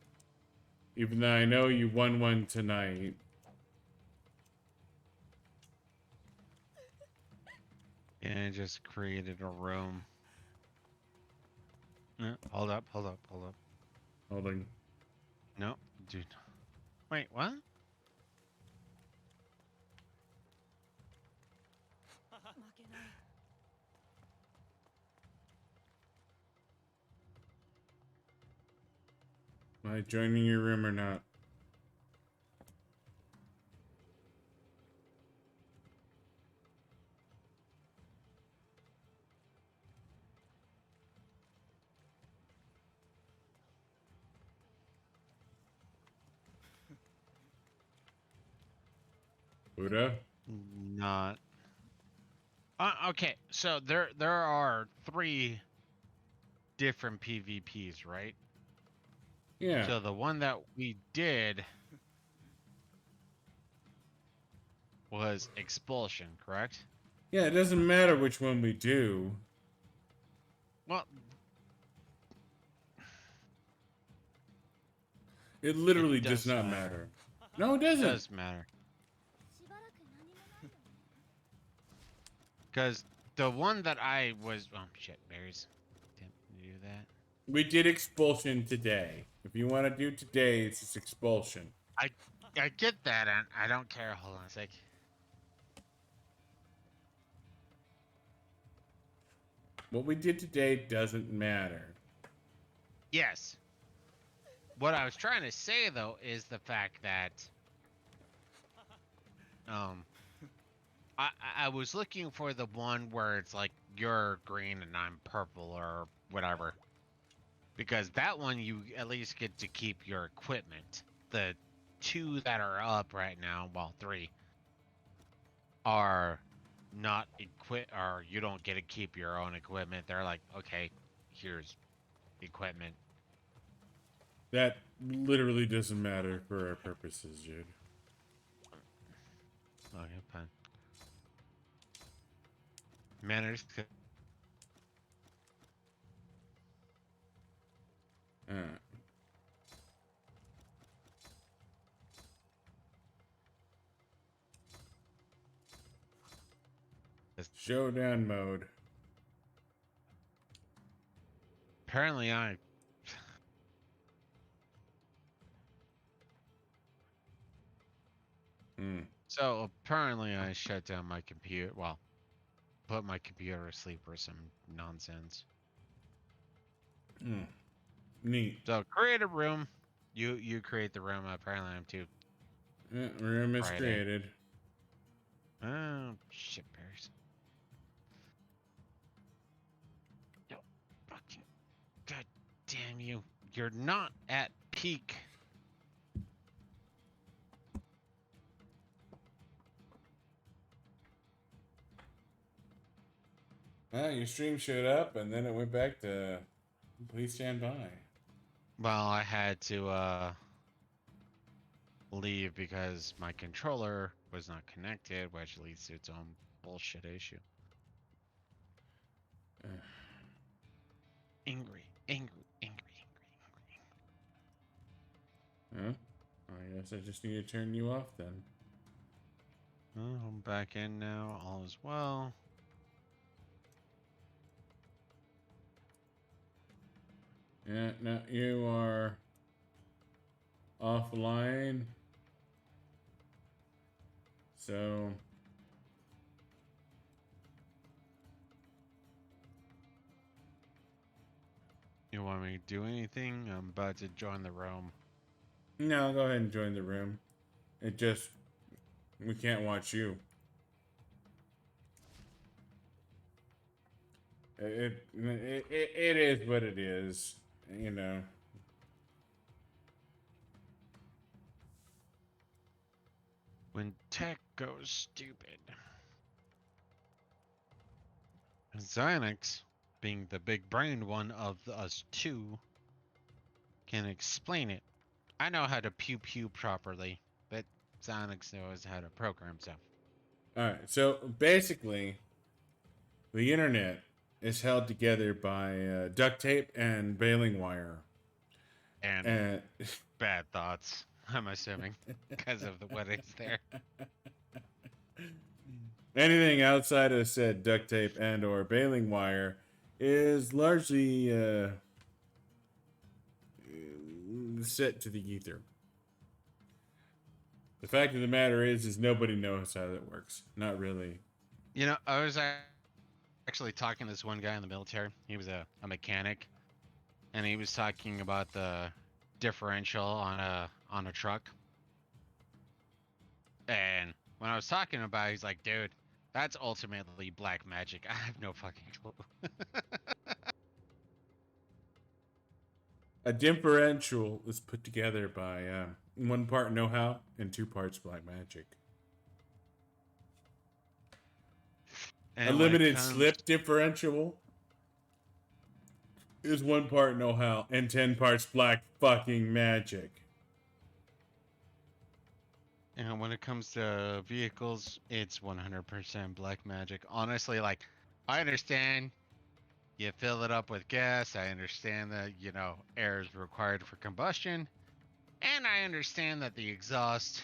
Even though I know you won one tonight. And I just created a room. Hold up. Holding. No, dude. Wait, what? Am I joining your room or not? Buddah? Not. Okay, so there are 3 different PvPs, right? Yeah. So the one that we did was expulsion, correct? Yeah, it doesn't matter which one we do. Well, It it literally does does not matter. matter. No, it It doesn't. does matter. Because the one that I was... Oh, shit, berries. Didn't do that. We did expulsion today. If you want to do today, it's just expulsion. I get that, and I don't care. Hold on a sec. What we did today doesn't matter. Yes. What I was trying to say, though, is the fact that... I was looking for the one where it's like you're green and I'm purple or whatever. Because that one you at least get to keep your equipment. The 2 that are up right now, well, 3, are not or you don't get to keep your own equipment. They're like, okay, here's equipment. That literally doesn't matter for our purposes, Jude. Okay, fine. Manners. Alright. Showdown mode. Apparently I... Mm. So apparently I shut down my computer. Well, put my computer to sleep or some nonsense. Mm. Neat. So create a room. You create the room. Apparently I'm too Room is Friday. created. Oh shit bears. No, fucking god damn you. You're not at peak. Your stream showed up, and then it went back to please stand by. Well, I had to leave because my controller was not connected, which leads to its own bullshit issue. Angry, angry, angry, angry, angry. Huh? I guess I just need to turn you off then. Well, I'm back in now. All is well. Yeah, no, you are offline. So You want me to do anything? I'm about to join the room. no, go ahead and join the room. It just we can't watch you. It is what it is, you know. When tech goes stupid. Xanax, being the big brained one of us two, can explain it. I know how to pew pew properly, but Xanax knows how to program stuff. All right, so basically, the internet is held together by duct tape and baling wire. And And bad thoughts, I'm assuming, because of the weddings there. anything outside of said duct tape and or baling wire is largely set to the ether. The fact of the matter is nobody knows how that works. Not really. You know, I was actually talking to this one guy in the military. He was a mechanic, and he was talking about the differential on a truck. And when I was talking about it, he's like, dude, that's ultimately black magic. I have no fucking clue. A differential is put together by 1 part know-how and 2 parts black magic. And A when it limited comes, slip differential is 1 part know-how and 10 parts black fucking magic. and when it comes to vehicles, it's 100% black magic. Honestly, like, I understand you fill it up with gas. I understand that, you know, air is required for combustion. And I understand that the exhaust,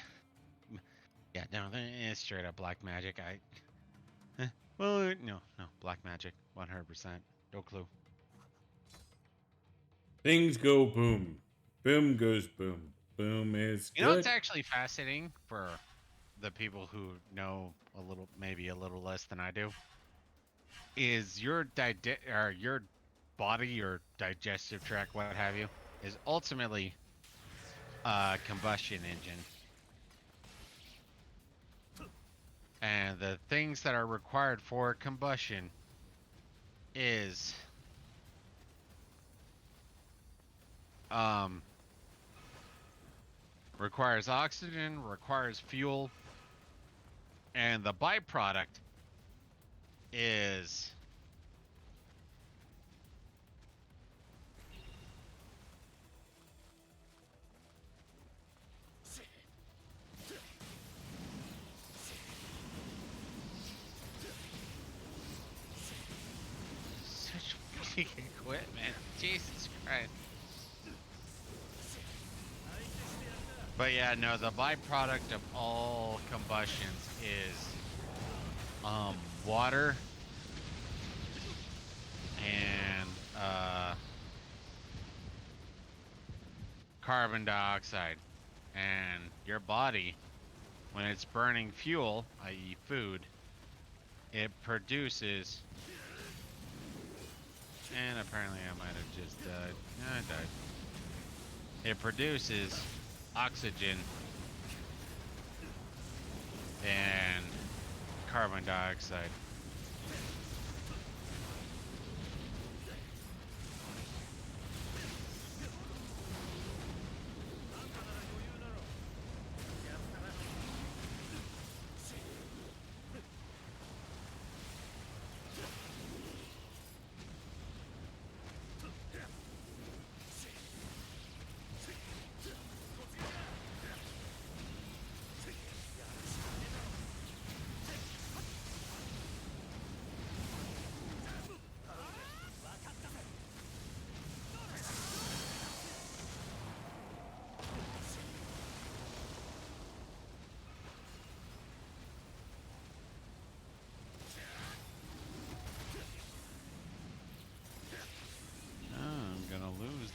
yeah, no, it's straight up black magic. Well, no, black magic, 100%. No clue. Things go boom. Boom goes boom. Boom is You know, it's good. actually fascinating for the people who know a little, maybe a little less than I do. Is your your body, your digestive tract, what have you, is ultimately a combustion engine. And the things that are required for combustion is requires oxygen, requires fuel, and the byproduct is such fucking equipment. Jesus Christ. But yeah, no, the byproduct of all combustions is water and carbon dioxide. And your body when it's burning fuel, i.e. food, it produces... And apparently I might have just died. Yeah, I died. It produces oxygen and carbon dioxide.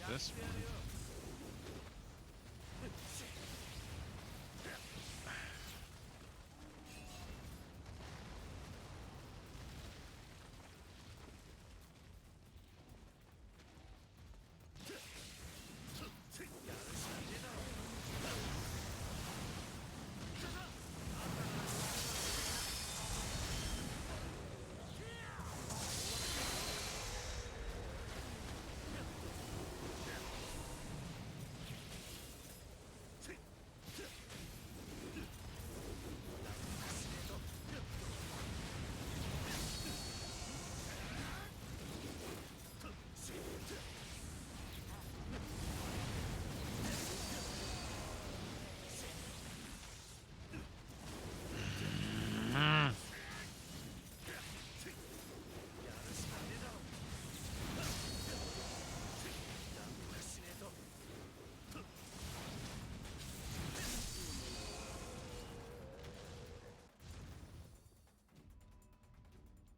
This one.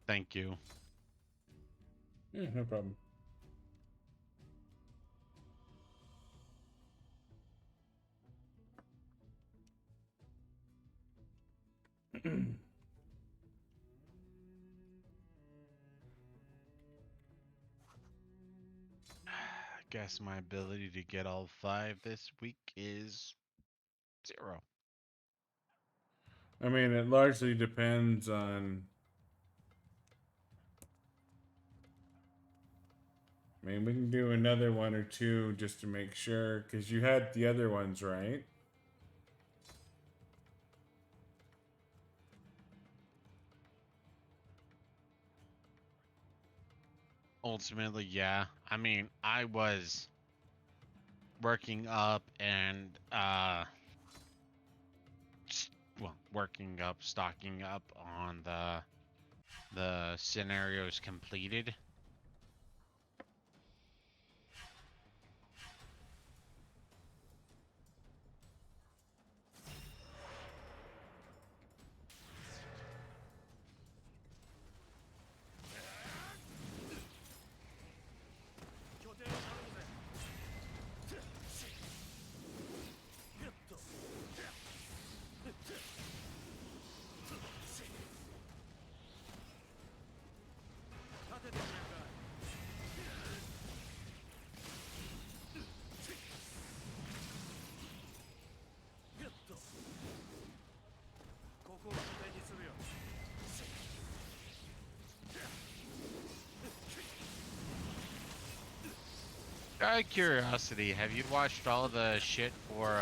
Thank you. Yeah, no problem. I guess my ability to get all 5 this week is 0. I mean, it largely depends on... I mean, we can do another one or two just to make sure, because you had the other ones, right? Ultimately, yeah. I mean, I was working up and working up, stocking up on the scenarios completed. Out of curiosity, have you watched all the shit for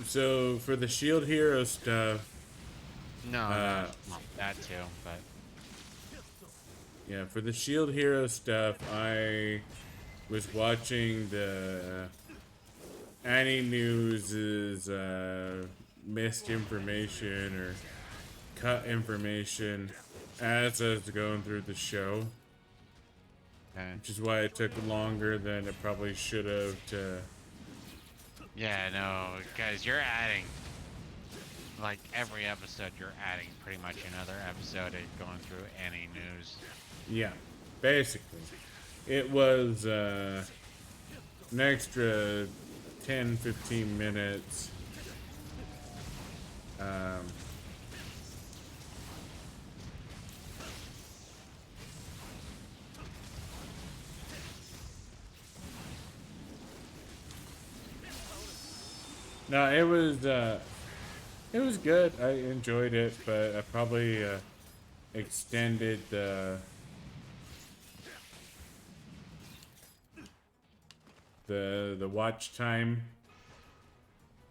So, for the Shield Hero stuff... No, well, that too, but... Yeah, for the Shield Hero stuff, I was watching the Annie News's missed information or cut information as I was going through the show. Okay. Which is why it took longer than it probably should have to... Yeah, no, guys, you're adding... Like, every episode, you're adding pretty much another episode and going through any news. Yeah, basically. It was an extra 10-15 minutes. Um, no, it was good. I enjoyed it, but I probably extended the watch time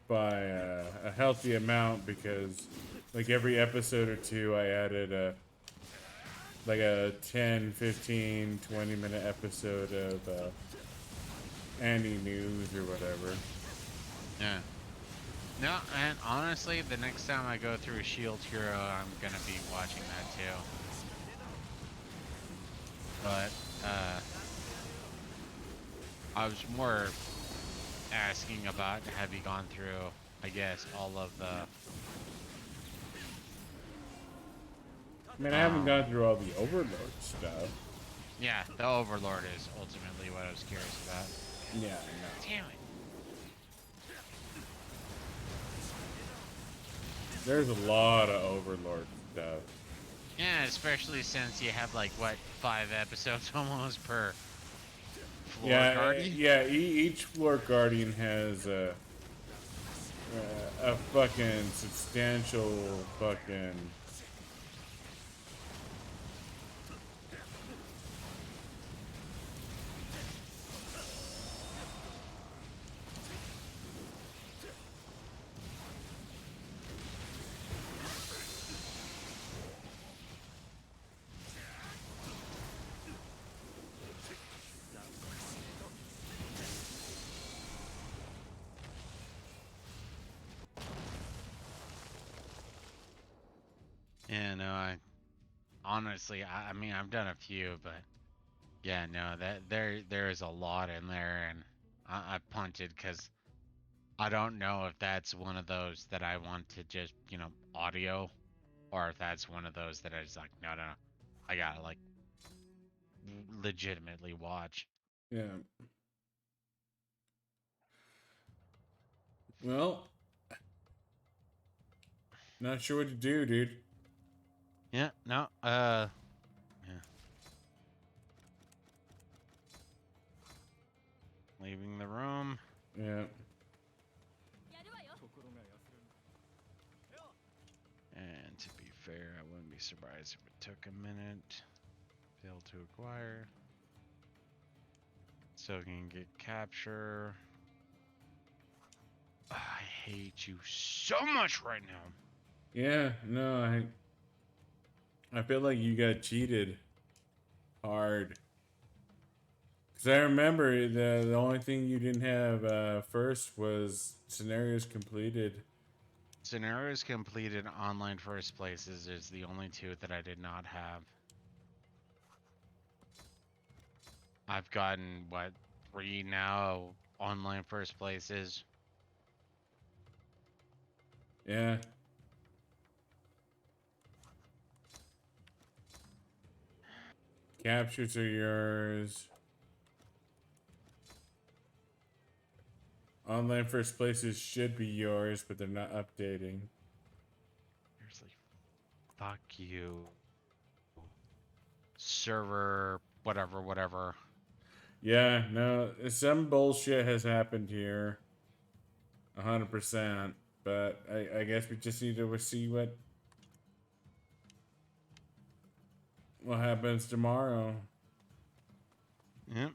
by a healthy amount because like every episode or two I added like a 10, 15, 20 minute episode of any news or whatever. Yeah. No, and honestly, the next time I go through Shield Hero, I'm gonna be watching that too. But I was more asking about, have you gone through, I guess, all of the I mean, I haven't gone through all the Overlord stuff. yeah, the Overlord is ultimately what I was curious about. Yeah, no. Damn it. There's a lot of Overlord stuff. Yeah, especially since you have like what 5 episodes almost per floor guardian. Yeah. Each floor guardian has a fucking substantial fucking. Yeah, no, honestly, I mean, I've done a few, but yeah, no, that there is a lot in there, and I punted because I don't know if that's one of those that I want to just audio, or if that's one of those that I just like no, I gotta like legitimately watch. Yeah. Well, not sure what to do, dude. Yeah, no, yeah. Leaving the room. Yeah. And to be fair, I wouldn't be surprised if it took a minute. Fail to acquire. So we can get capture. I hate you so much right now. Yeah, no, I feel like you got cheated hard. Cause I remember the only thing you didn't have first was scenarios completed. Scenarios completed online first places is the only two that I did not have. I've gotten what 3 now online first places. Yeah. Captures are yours. Online first places should be yours, but they're not updating. Seriously, fuck you. Server, whatever. Yeah, no, some bullshit has happened here. 100%. But I guess we just need to see what happens tomorrow. Yep.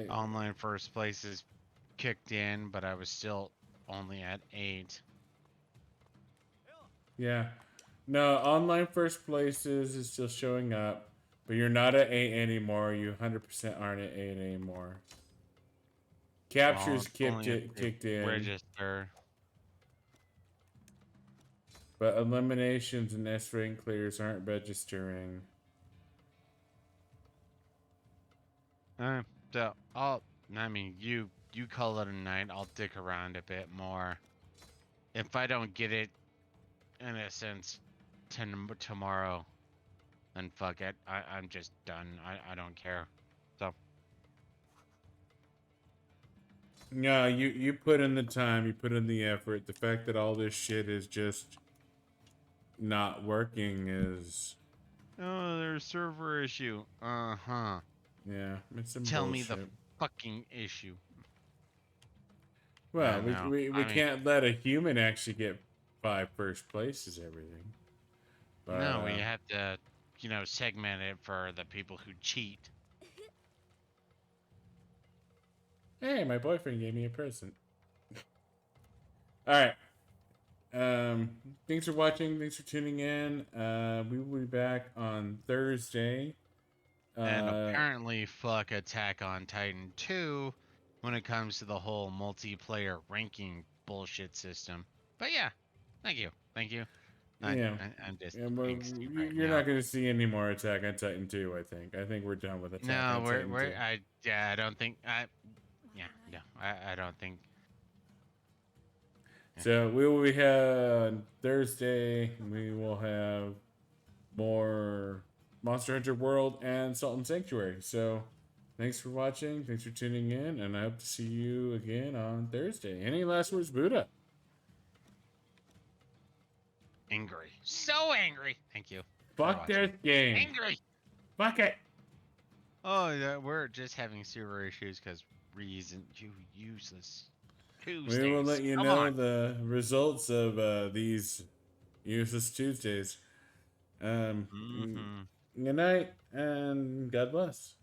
Online first places kicked in, but I was still only at 8. Yeah. No, online first places is still showing up, but you're not at 8 anymore. You 100% aren't at 8 anymore. Well, Captures it's only if they kicked in, register. but eliminations and S rank clears aren't registering. So I mean, you call it a night. I'll dick around a bit more. If I don't get it, in a sense, tomorrow, then fuck it. I'm just done. I don't care. So No, you put in the time, you put in the effort. The fact that all this shit is just not working is, oh, there's a server issue. Uh-huh. yeah, it's some Tell me the bullshit. fucking issue. Well, No. we I mean, can't let a human actually get 5 first places, everything. But no, we have to, segment it for the people who cheat. hey, my boyfriend gave me a present. All right. Thanks for watching. Thanks for tuning in. We will be back on Thursday. And apparently fuck Attack on Titan 2 when it comes to the whole multiplayer ranking bullshit system. But yeah, thank you. Thank you. Yeah. I'm just Yeah, angsty right you're now. not going to see any more Attack on Titan 2, I think. I think we're done with Attack No, on Titan 2. I don't think, no, I don't think. So we will be here on Thursday. We will have more Monster Hunter World and Salt and Sanctuary. So thanks for watching. Thanks for tuning in. And I hope to see you again on Thursday. Any last words, Buddha? Angry. So angry. Thank you. Fuck this game. Angry. Fuck it. Oh, yeah, we're just having server issues because reason you useless Tuesdays. We will let you Come know on. the results of these useless Tuesdays. Mm-hmm. Good night and God bless.